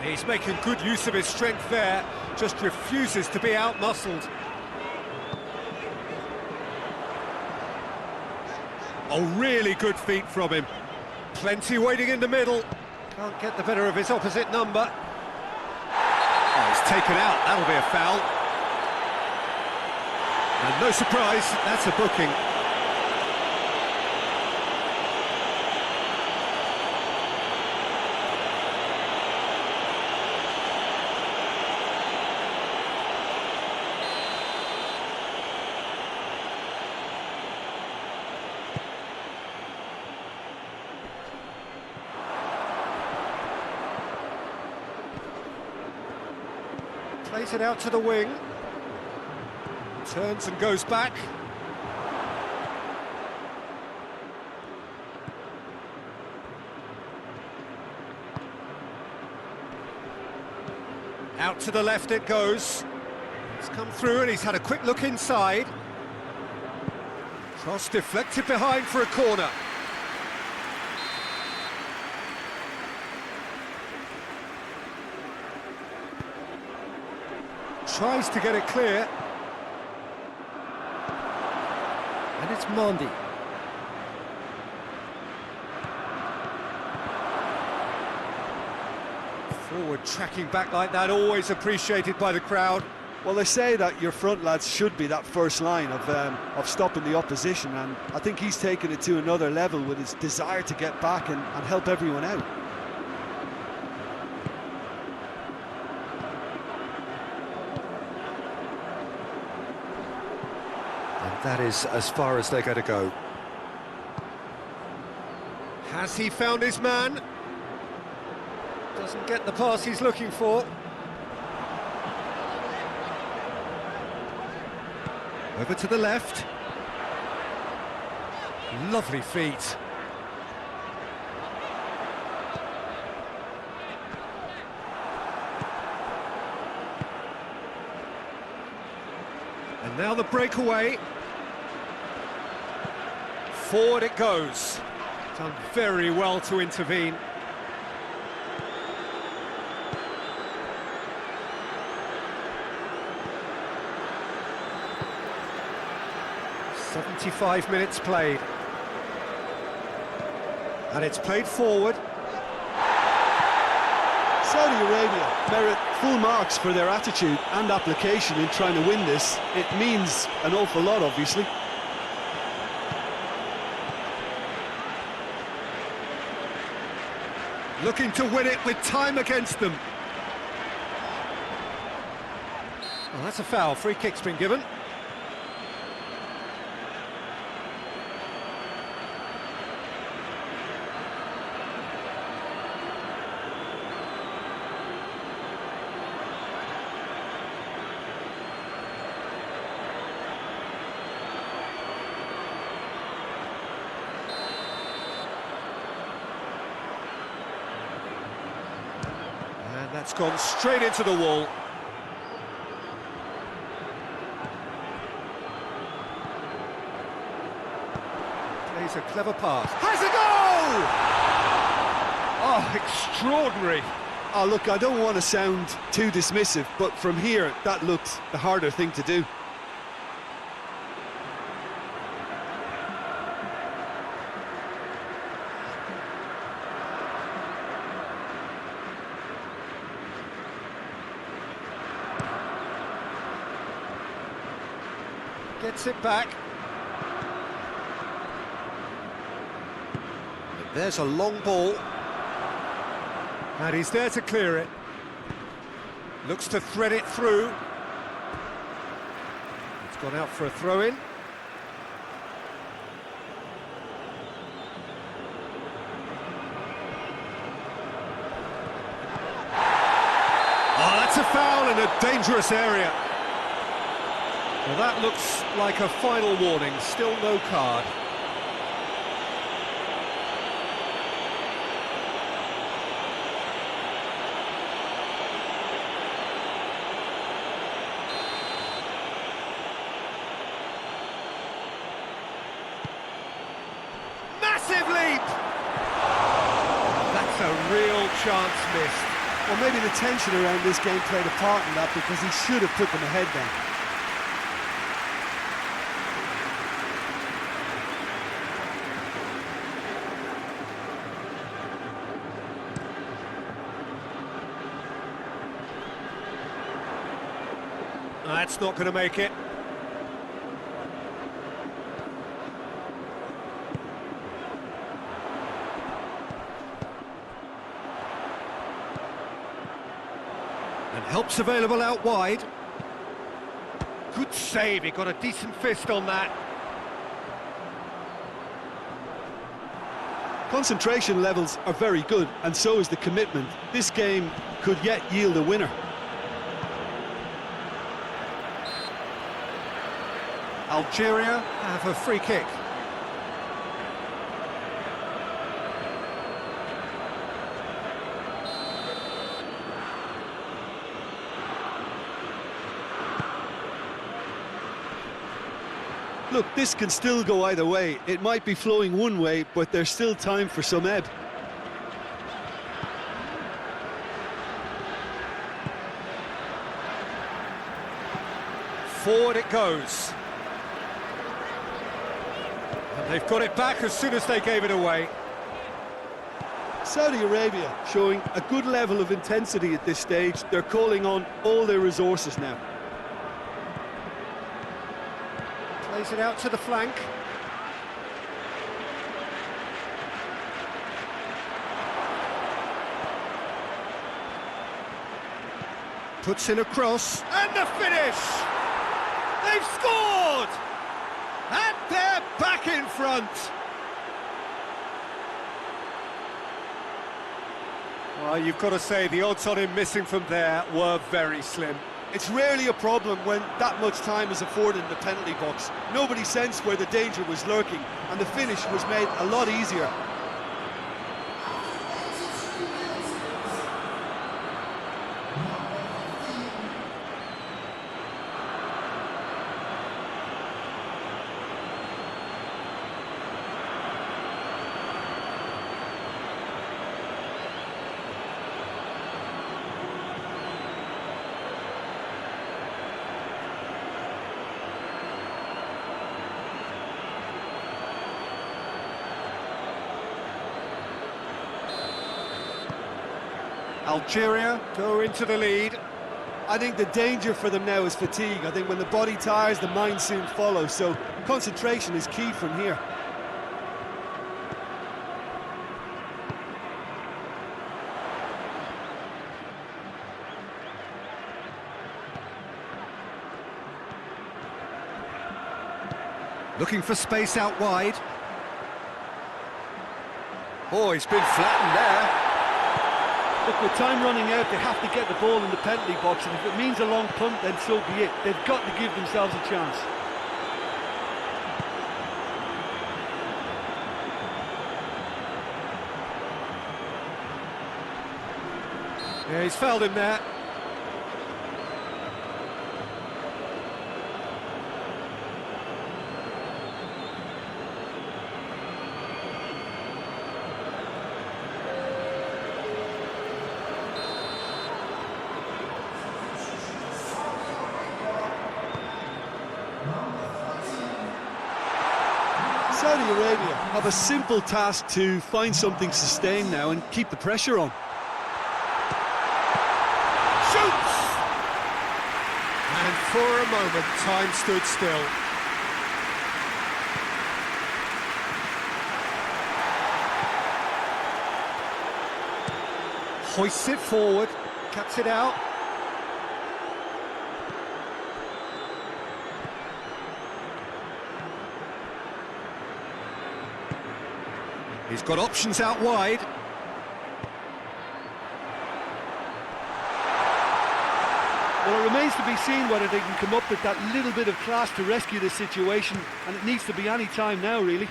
He's making good use of his strength there, just refuses to be out-muscled. Oh, really good feet from him. Plenty waiting in the middle. Can't get the better of his opposite number. Oh, he's taken out, that'll be a foul. And no surprise, that's a booking. Plays it out to the wing. Turns and goes back. Out to the left it goes. It's come through and he's had a quick look inside. Cross deflected behind for a corner. Tries to get it clear. And it's Mondi. Forward tracking back like that, always appreciated by the crowd. Well, they say that your front lads should be that first line of stopping the opposition, and I think he's taken it to another level with his desire to get back and help everyone out. That is as far as they're going to go. Has he found his man? Doesn't get the pass he's looking for. Over to the left. Lovely feet. And now the breakaway. Forward it goes. Done very well to intervene. "75 minutes played. And it's played forward. Saudi Arabia merit full marks for their attitude and application in trying to win this. It means an awful lot, obviously. Looking to win it with time against them. Well, that's a foul. Free kick's been given. And that's gone straight into the wall. Plays a clever pass. Has a goal! Oh, extraordinary. Oh, look, I don't want to sound too dismissive, but from here, that looked the harder thing to do. Gets it back. There's a long ball. And he's there to clear it. Looks to thread it through. It's gone out for a throw-in. Oh, that's a foul in a dangerous area. Well, that looks like a final warning. Still no card. Massive leap! That's a real chance missed. Well, maybe the tension around this game played a part in that, because he should have put them ahead then. That's not going to make it. And help's available out wide. Good save, he got a decent fist on that. Concentration levels are very good, and so is the commitment. This game could yet yield a winner. Algeria have a free kick. Look, this can still go either way. It might be flowing one way, but there's still time for some ebb. Forward it goes. And they've got it back as soon as they gave it away. Saudi Arabia showing a good level of intensity at this stage. They're calling on all their resources now. Plays it out to the flank. Puts in a cross, and the finish! They've scored! And they're back in front. Well, you've got to say the odds on him missing from there were very slim. It's rarely a problem when that much time is afforded in the penalty box. Nobody sensed where the danger was lurking, and the finish was made a lot easier. Algeria go into the lead. I think the danger for them now is fatigue. I think when the body tires, the mind soon follows, so concentration is key from here. Looking for space out wide. Oh, he's been flattened there. Look, with time running out, they have to get the ball in the penalty box, and if it means a long punt, then so be it. They've got to give themselves a chance. Yeah, he's fouled him there. Saudi Arabia have a simple task to find something sustained now and keep the pressure on. Shoots! And for a moment, time stood still. Hoists it forward, cuts it out. He's got options out wide. Well, it remains to be seen whether they can come up with that little bit of class to rescue the situation, and it needs to be any time now, really.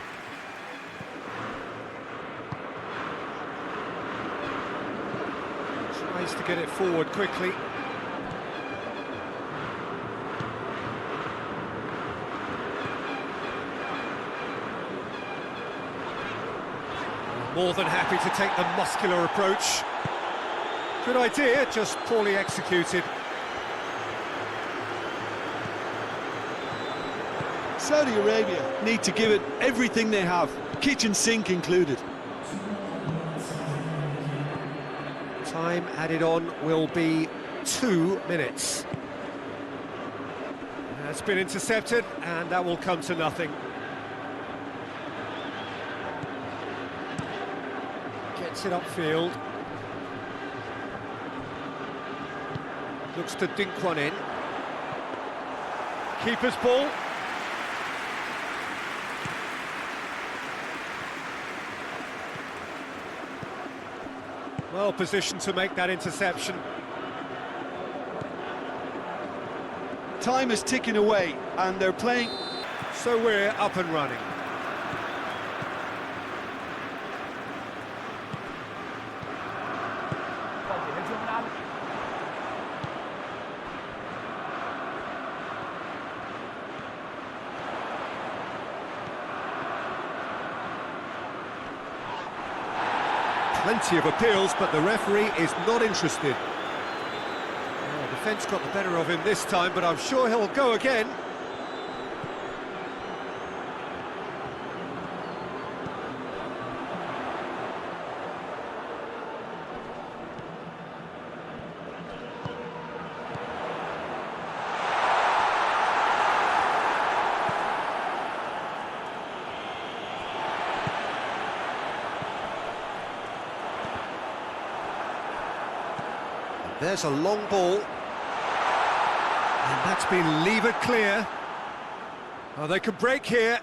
Tries to get it forward quickly. More than happy to take the muscular approach. Good idea, just poorly executed. Saudi Arabia need to give it everything they have, kitchen sink included. Time added on will be 2 minutes. That's been intercepted, and that will come to nothing. Gets it upfield. Looks to dink one in. Keeper's ball. Well positioned to make that interception. Time is ticking away, and they're playing. So we're up and running. Plenty of appeals, but the referee is not interested. Oh, defence got the better of him this time, but I'm sure he'll go again. There's a long ball, and that's been levered clear. Oh, they could break here.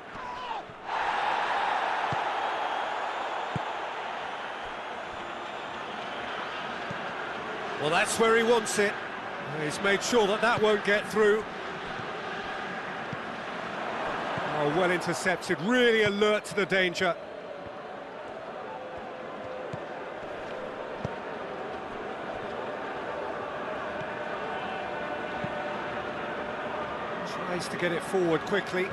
Well, that's where he wants it. He's made sure that that won't get through. Oh, well intercepted, really alert to the danger. Tries to get it forward quickly.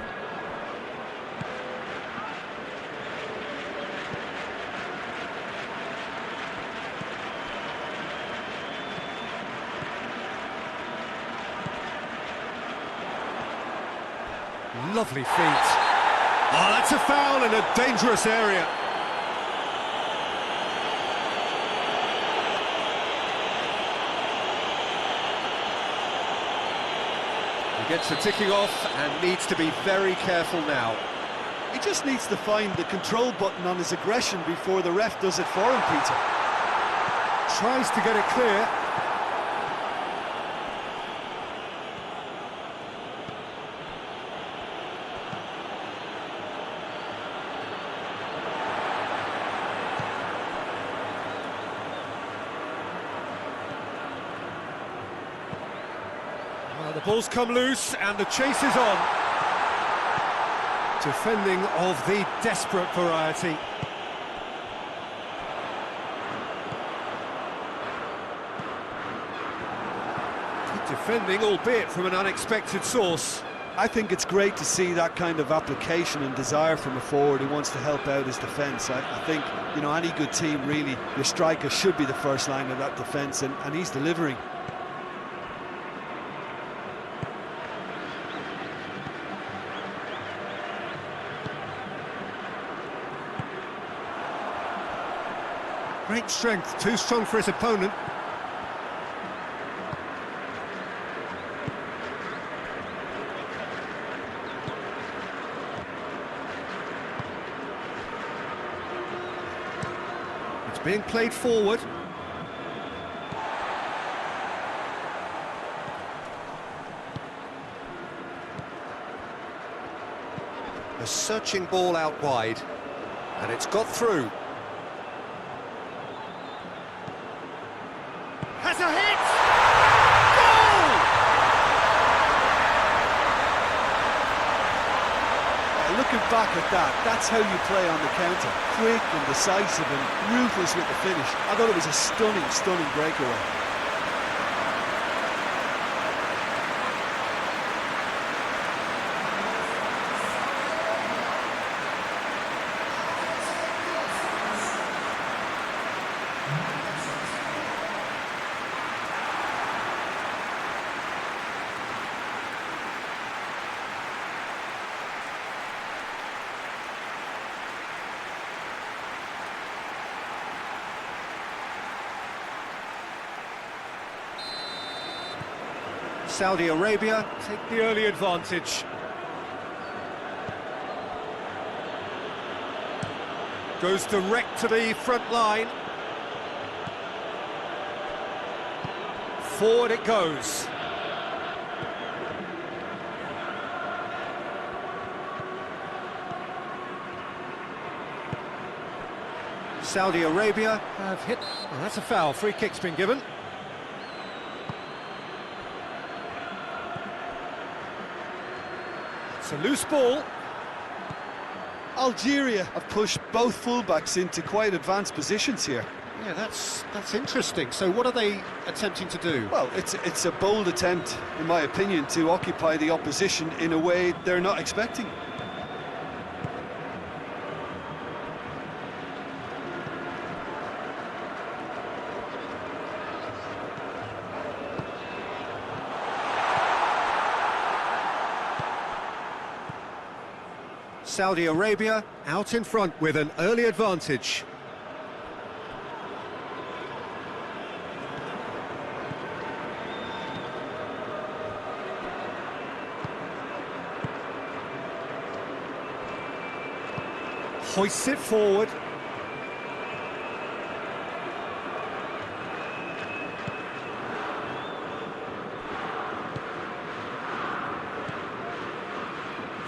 Lovely feet. Oh, that's a foul in a dangerous area. He gets the ticking off and needs to be very careful now. He just needs to find the control button on his aggression before the ref does it for him, Peter. Tries to get it clear. Well, the ball's come loose and the chase is on. Defending of the desperate variety. Good defending, albeit from an unexpected source. I think it's great to see that kind of application and desire from a forward who wants to help out his defence. I think, you know, any good team, really, your striker should be the first line of that defence, and he's delivering. Great strength, too strong for his opponent. It's being played forward. A searching ball out wide, and it's got through. Has a hit! Goal! Looking back at that, that's how you play on the counter. Quick and decisive and ruthless with the finish. I thought it was a stunning, stunning breakaway. Saudi Arabia take the early advantage. Goes direct to the front line. Forward it goes. Saudi Arabia have hit... Oh, that's a foul. Free kick's been given. It's a loose ball. Algeria have pushed both fullbacks into quite advanced positions here. Yeah, that's interesting. So what are they attempting to do? Well, it's a bold attempt, in my opinion, to occupy the opposition in a way they're not expecting. Saudi Arabia out in front with an early advantage. Hoists it forward.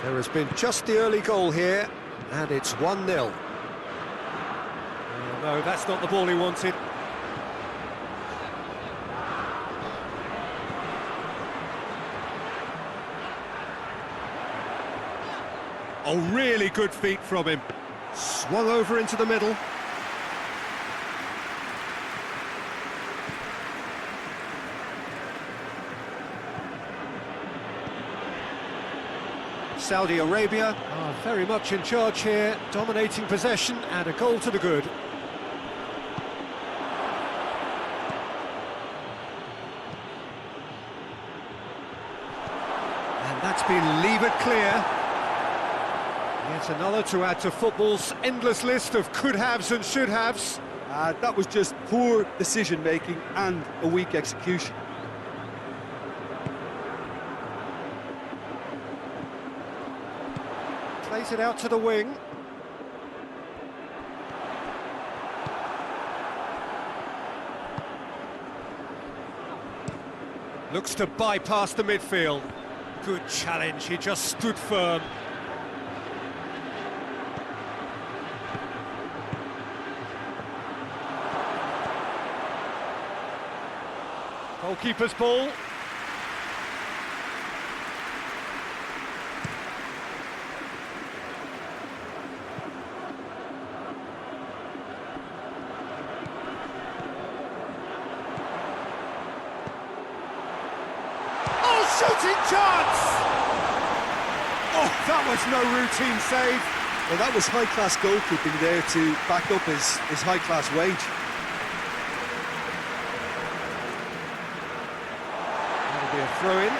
There has been just the early goal here, and it's 1-0. No, that's not the ball he wanted. Oh, really good feet from him. Swung over into the middle. Saudi Arabia are very much in charge here, dominating possession and a goal to the good. And that's been levered clear. Yet another to add to football's endless list of could-haves and should-haves. That was just poor decision-making and a weak execution. Plays it out to the wing. Looks to bypass the midfield. Good challenge, he just stood firm. Goalkeeper's ball. Oh, shooting chance! Oh, that was no routine save. Well, that was high-class goalkeeping there to back up his high-class wage. That'll be a throw-in.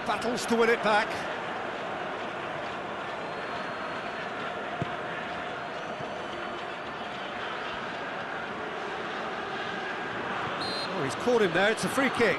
Battles to win it back. Oh, he's caught him there, it's a free kick.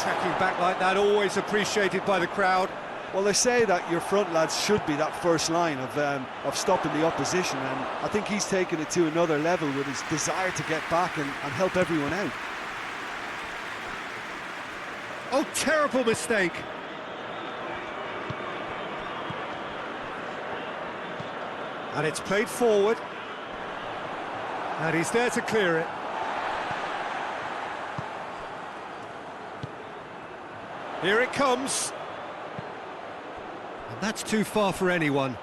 Tracking back like that, always appreciated by the crowd. Well, they say that your front lads should be that first line of stopping the opposition, and I think he's taken it to another level with his desire to get back and help everyone out. Oh, terrible mistake. And it's played forward. And he's there to clear it. Here it comes. And that's too far for anyone.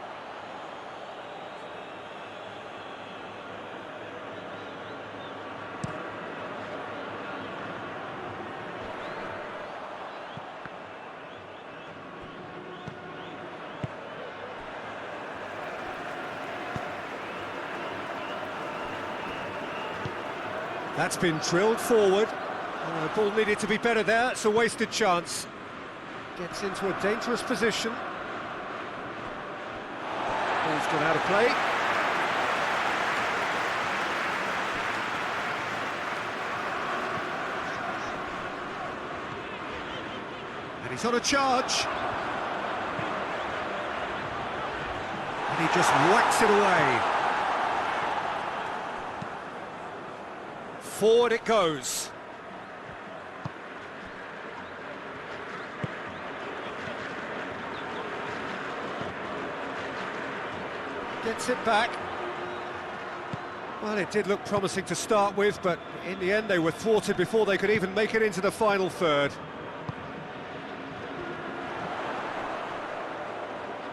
That's been drilled forward. The ball needed to be better there, it's a wasted chance. Gets into a dangerous position. Ball's gone out of play. And he's on a charge. And he just whacks it away. Forward it goes. Gets it back. Well, it did look promising to start with, but in the end they were thwarted before they could even make it into the final third.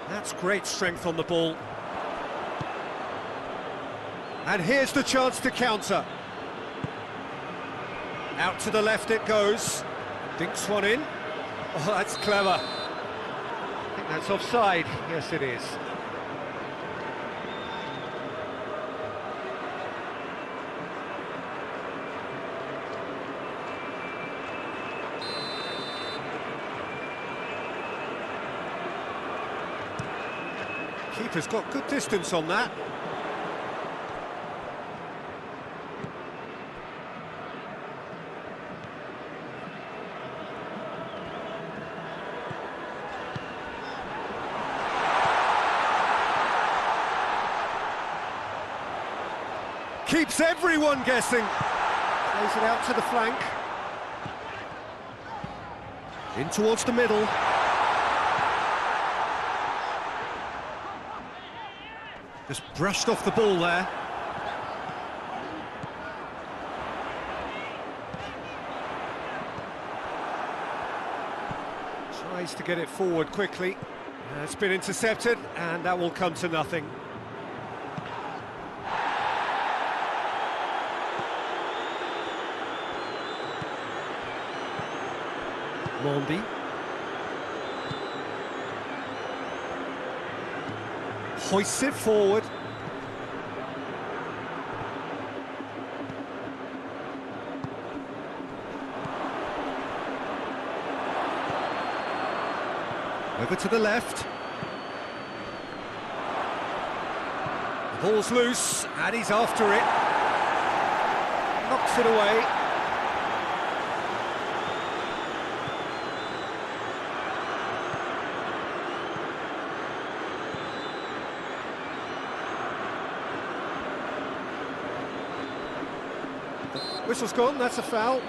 That's great strength on the ball. And here's the chance to counter. Out to the left it goes. Dinks one in. Oh, that's clever. I think that's offside. Yes, it is. Keeper's got good distance on that. Keeps everyone guessing. Plays it out to the flank. In towards the middle. Just brushed off the ball there. Tries to get it forward quickly. It's been intercepted, and that will come to nothing. Mondi. Hoists it forward. Over to the left. The ball's loose, and he's after it. Knocks it away. Whistle's gone, that's a foul.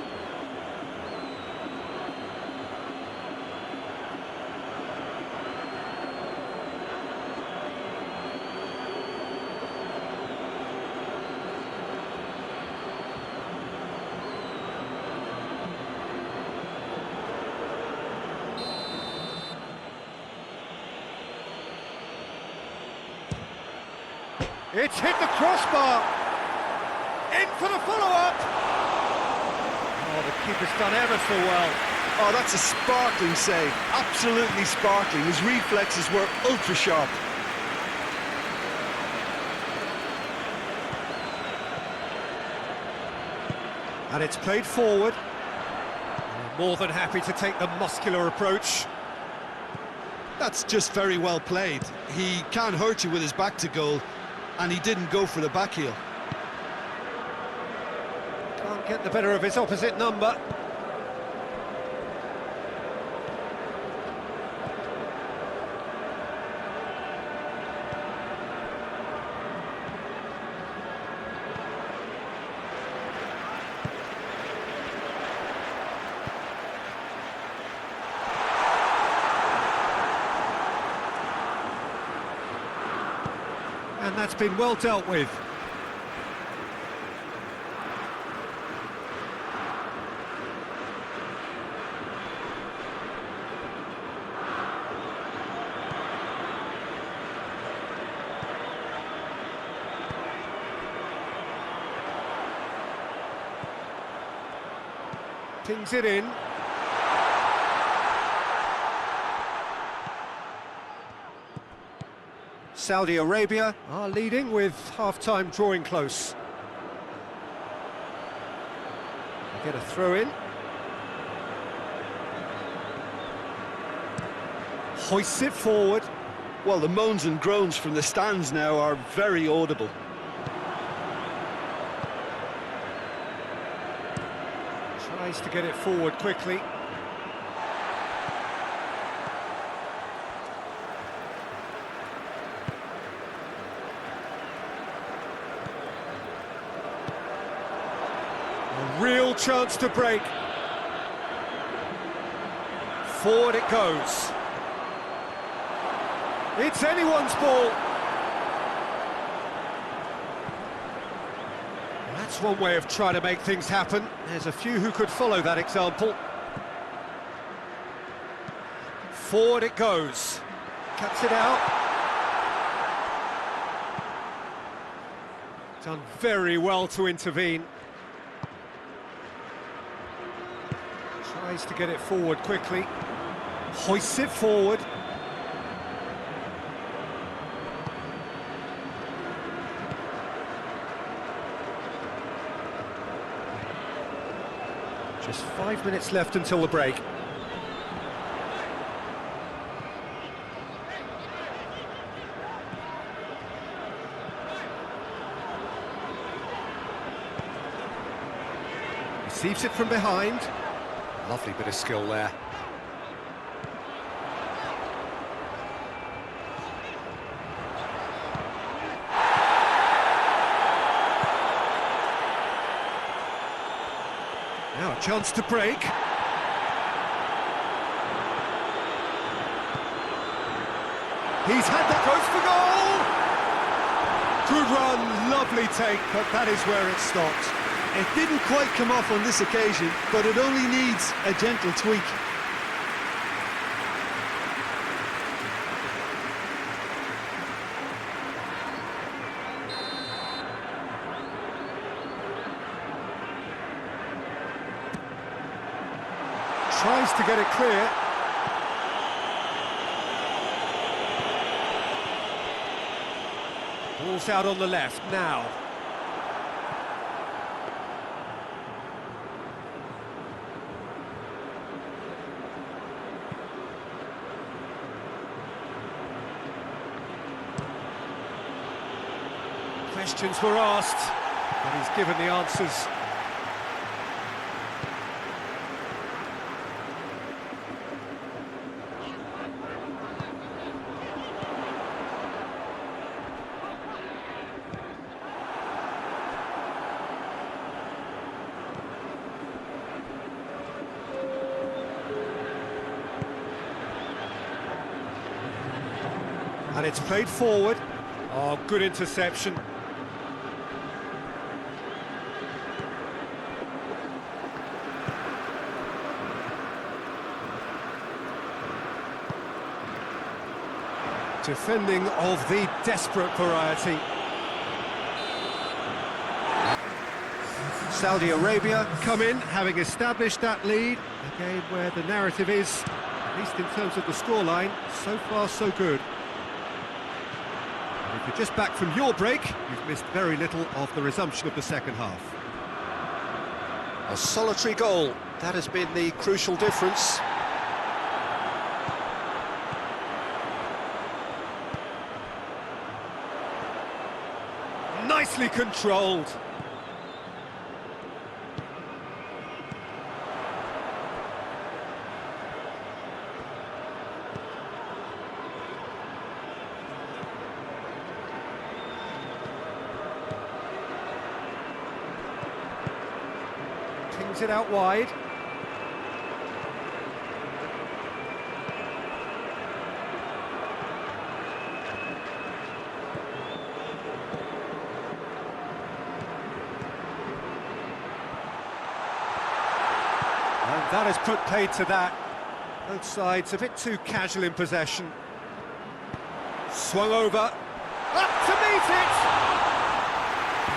It's hit the crossbar. In for the follow-up. Oh, the keeper's done ever so well. Oh, that's a sparkling save. Absolutely sparkling. His reflexes were ultra sharp. And it's played forward. More than happy to take the muscular approach. That's just very well played. He can't hurt you with his back to goal, and he didn't go for the back heel. Can't get the better of his opposite number. And that's been well dealt with. Pings it in. Saudi Arabia are leading with half-time drawing close. They get a throw in. Hoists it forward. Well, the moans and groans from the stands now are very audible. Tries to get it forward quickly. A real chance to break. Forward it goes. It's anyone's ball. That's one way of trying to make things happen. There's a few who could follow that example. Forward it goes. Cuts it out. Done very well to intervene. Tries to get it forward quickly. Hoists it forward. Just 5 minutes left until the break. Receives it from behind. Lovely bit of skill there. Now a chance to break. He's had that, goes for goal! Good run, lovely take, but that is where it stopped. It didn't quite come off on this occasion, but it only needs a gentle tweak. Tries to get it clear. Ball's out on the left now. Questions were asked, but he's given the answers. And it's played forward. Oh, good interception. Defending of the desperate variety. Saudi Arabia come in, having established that lead. A game where the narrative is, at least in terms of the scoreline, so far so good. And if you're just back from your break, you've missed very little of the resumption of the second half. A solitary goal, that has been the crucial difference. Nicely controlled. Pings it out wide. And that has put paid to that. Both sides a bit too casual in possession. Swung over. Up to meet it!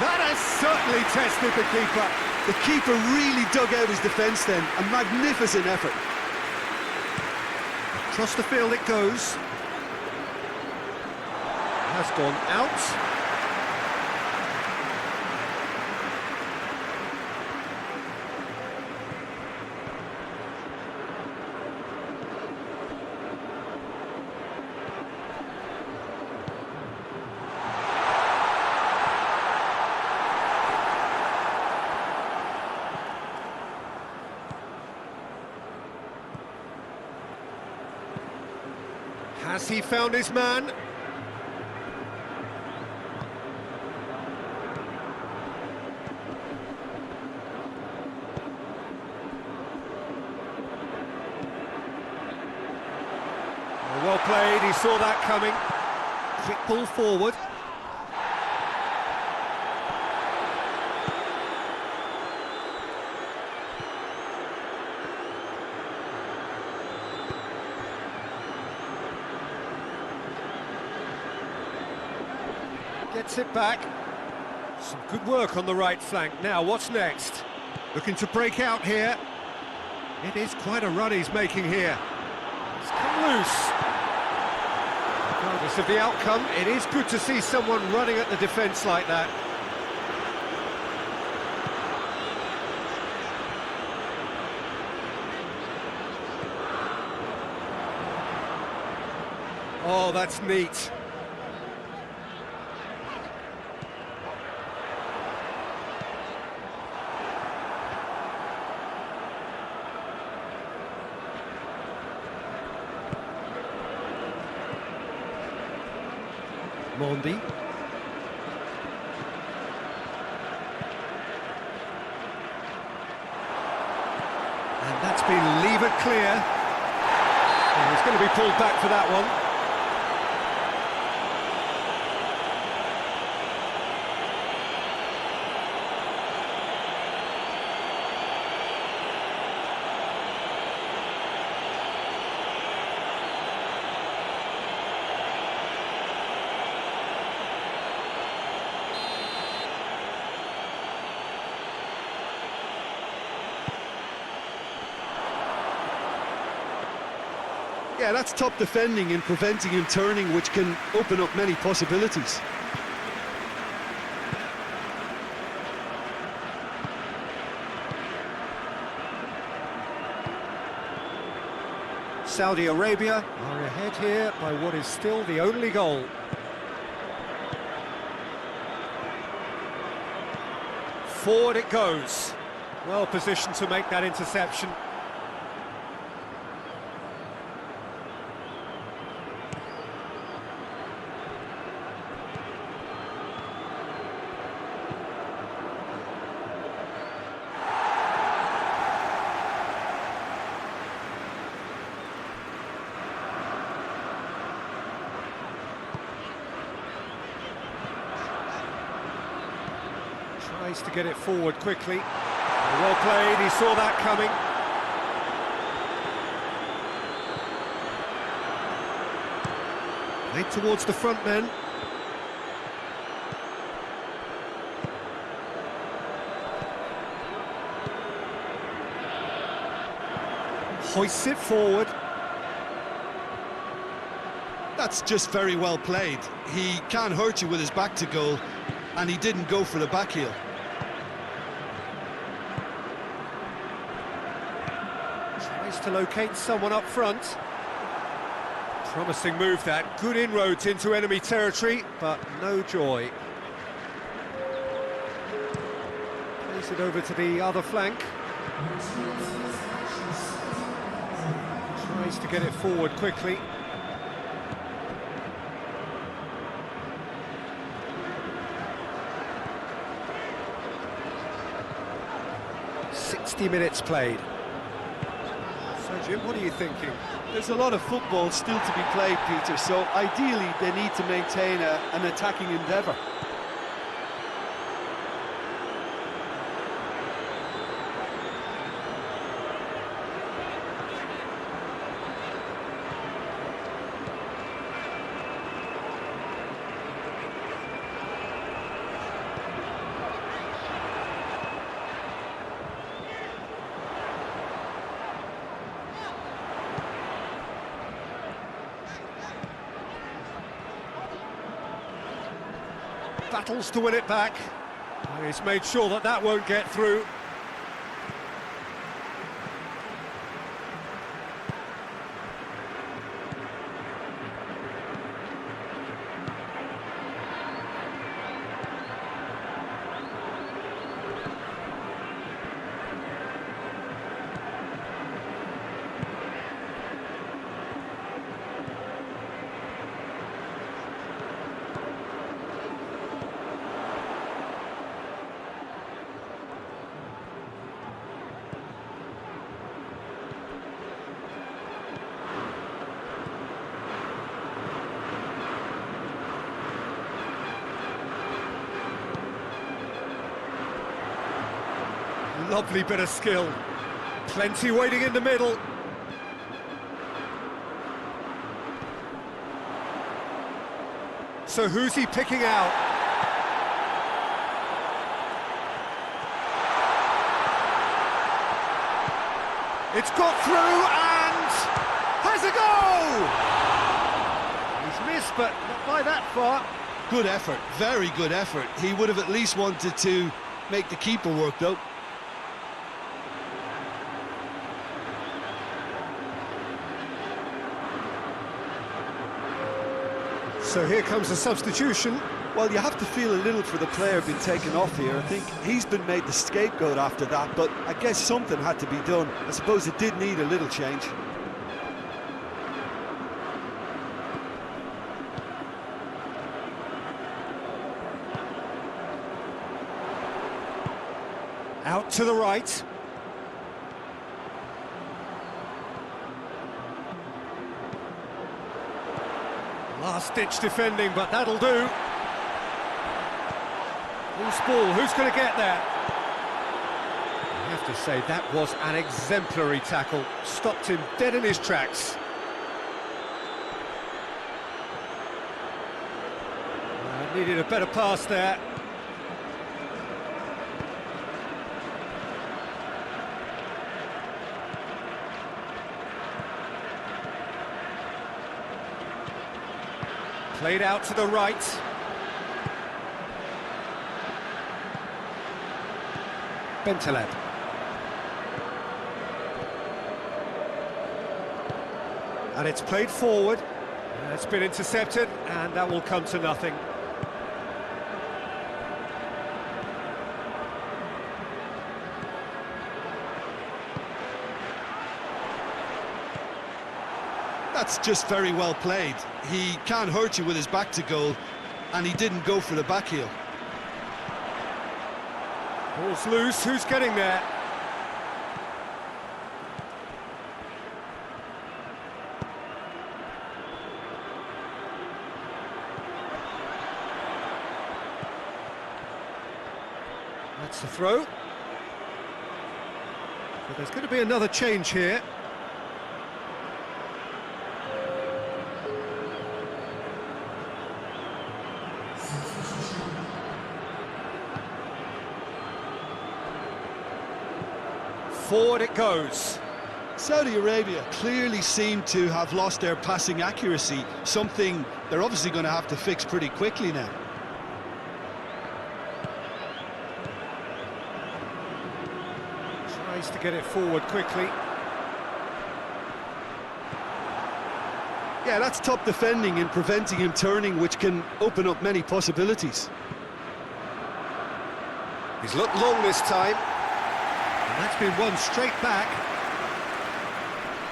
That has certainly tested the keeper. The keeper really dug out his defence then. A magnificent effort. Across the field it goes. Has gone out. Has he found his man? Well played, he saw that coming. Quick ball forward. Gets it back. Some good work on the right flank. Now, what's next? Looking to break out here. It is quite a run he's making here. It's come loose. Regardless of the outcome, it is good to see someone running at the defence like that. Oh, that's neat. Mondi. And that's been levered clear. And he's going to be pulled back for that one. Yeah, that's top defending and preventing him turning, which can open up many possibilities. Saudi Arabia are ahead here by what is still the only goal. Forward it goes. Well positioned to make that interception. Tries to get it forward quickly. Well played, he saw that coming. Played towards the front men. Hoists it forward. That's just very well played. He can't hurt you with his back to goal, and he didn't go for the back heel. Tries to locate someone up front. Promising move that. Good inroads into enemy territory, but no joy. Plays it over to the other flank. Tries to get it forward quickly. Minutes played. So Jim, what are you thinking? There's a lot of football still to be played, Peter, so ideally they need to maintain an attacking endeavour. Battles to win it back. And he's made sure that that won't get through. Lovely bit of skill. Plenty waiting in the middle. So who's he picking out? It's got through and has a goal! He's missed, but not by that far. Good effort, very good effort. He would have at least wanted to make the keeper work, though. So here comes a substitution. Well, you have to feel a little for the player being taken off here. I think he's been made the scapegoat after that, but I guess something had to be done. I suppose it did need a little change. Out to the right. Last-ditch defending, but that'll do. Loose ball, who's going to get there? I have to say, that was an exemplary tackle. Stopped him dead in his tracks. Needed a better pass there. Played out to the right. Bentaleb. And it's played forward. It's been intercepted, and that will come to nothing. That's just very well played. He can't hurt you with his back to goal, and he didn't go for the back heel. Ball's loose, who's getting there? That's the throw. So there's going to be another change here. Forward it goes. Saudi Arabia clearly seem to have lost their passing accuracy, something they're obviously going to have to fix pretty quickly now. Tries to get it forward quickly. Yeah, that's top defending and preventing him turning, which can open up many possibilities. He's looked long this time. And that's been won straight back.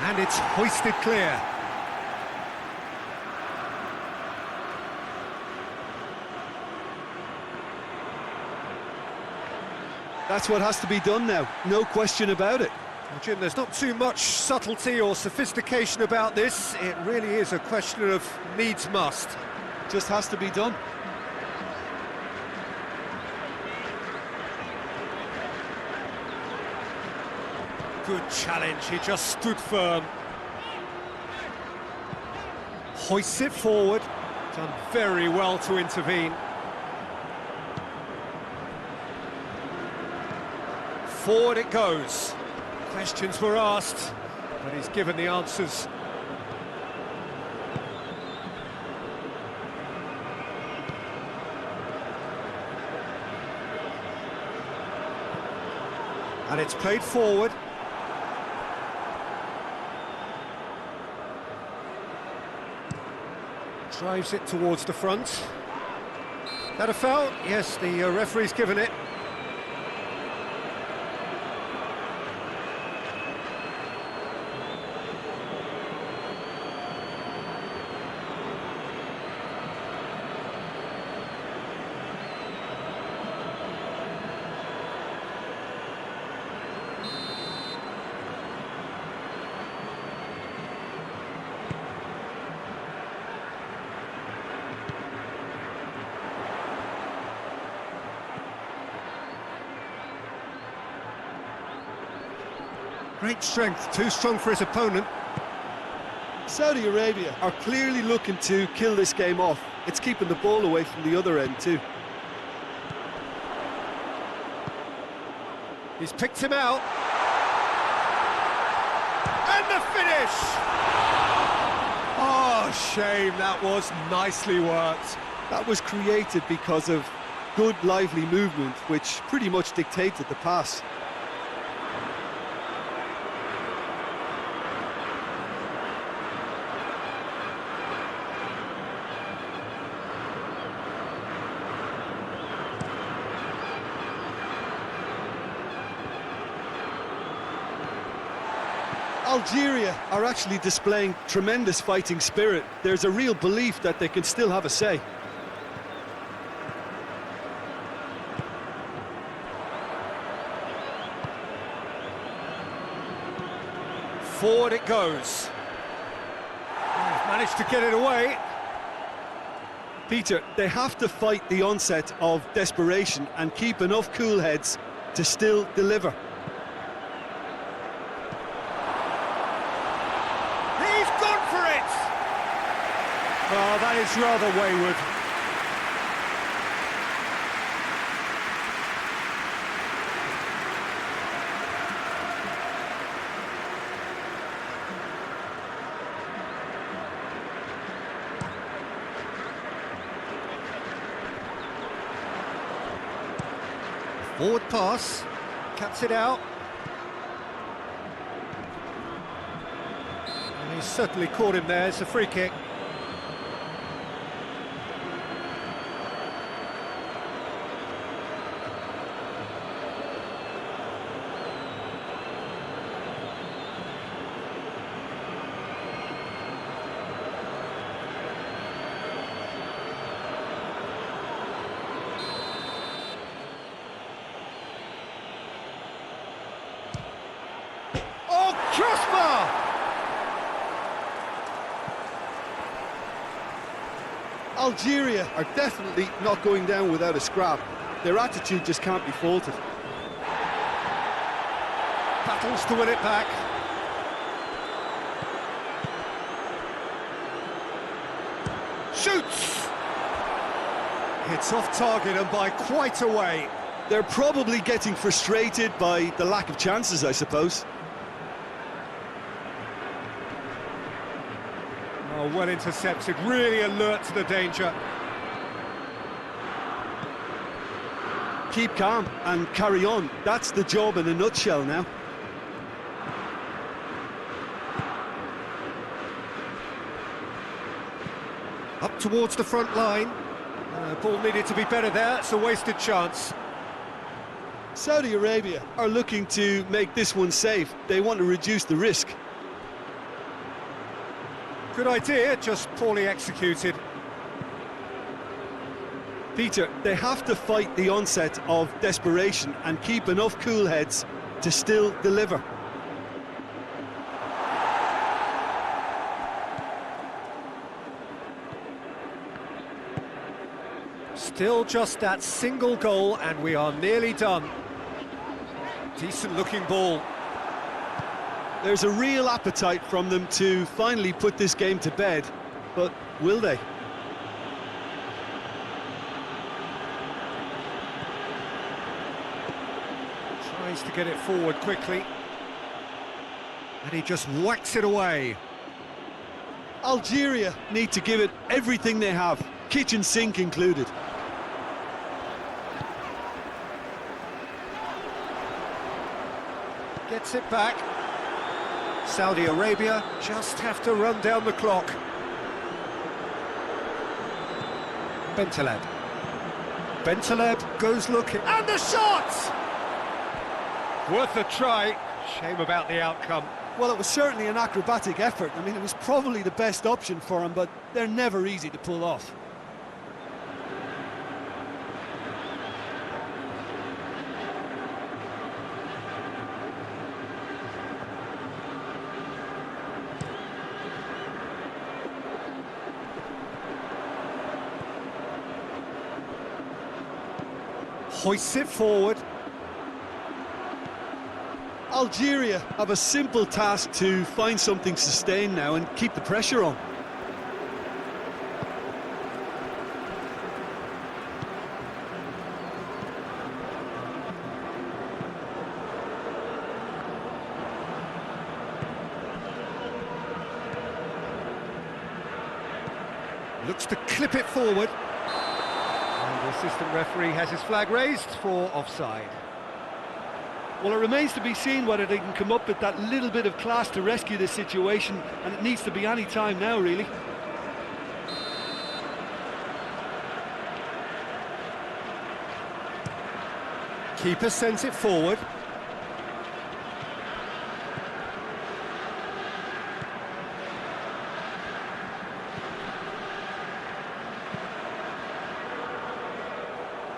And it's hoisted clear. That's what has to be done now, no question about it. Well, Jim, there's not too much subtlety or sophistication about this. It really is a question of needs must. Just has to be done. Good challenge, he just stood firm. Hoists it forward. Done very well to intervene. Forward it goes. Questions were asked, but he's given the answers. And it's played forward. Drives it towards the front. That a foul? Yes, the referee's given it. Great strength, too strong for his opponent. Saudi Arabia are clearly looking to kill this game off. It's keeping the ball away from the other end too. He's picked him out. And the finish! Oh, shame, that was nicely worked. That was created because of good, lively movement, which pretty much dictated the pass. Algeria are actually displaying tremendous fighting spirit. There's a real belief that they can still have a say. Forward it goes. They've managed to get it away. Peter, they have to fight the onset of desperation and keep enough cool heads to still deliver. He's gone for it! Oh, that is rather wayward. Forward pass, cuts it out. And he's certainly caught him there, it's a free kick. Crossbar! Algeria are definitely not going down without a scrap. Their attitude just can't be faulted. Battles to win it back. Shoots! Hits off target and by quite a way. They're probably getting frustrated by the lack of chances, I suppose. Oh, well intercepted, really alert to the danger. Keep calm and carry on. That's the job in a nutshell now. Up towards the front line. Ball needed to be better there, it's a wasted chance. Saudi Arabia are looking to make this one safe. They want to reduce the risk. Good idea, just poorly executed. Peter, they have to fight the onset of desperation and keep enough cool heads to still deliver. Still just that single goal and we are nearly done. Decent looking ball. There's a real appetite from them to finally put this game to bed, but will they? Tries to get it forward quickly. And he just whacks it away. Algeria need to give it everything they have, kitchen sink included. Gets it back. Saudi Arabia just have to run down the clock. Bentaleb goes looking. And the shot! Worth a try. Shame about the outcome. Well, it was certainly an acrobatic effort. I mean, it was probably the best option for him, but they're never easy to pull off. Hoists it forward. Algeria have a simple task to find something sustained now and keep the pressure on. Looks to clip it forward. And the assistant referee has his flag raised for offside. Well, it remains to be seen whether they can come up with that little bit of class to rescue this situation, and it needs to be any time now, really. Keeper sends it forward.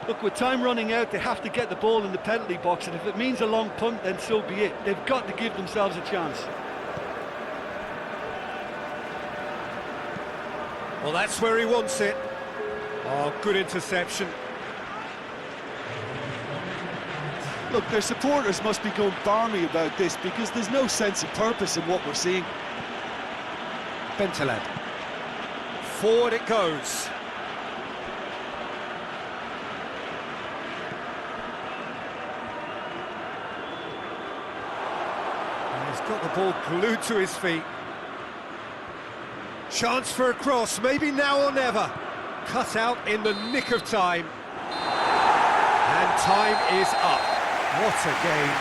Look, with time running out, they have to get the ball in the penalty box, and if it means a long punt, then so be it. They've got to give themselves a chance. Well, that's where he wants it. Oh, good interception. Look, their supporters must be going barmy about this because there's no sense of purpose in what we're seeing. Bentaleb. Forward it goes. And he's got the ball glued to his feet. Chance for a cross, maybe now or never. Cut out in the nick of time. And time is up. What a game.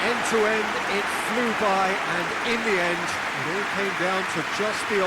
End to end, it flew by, and in the end, it all came down to just the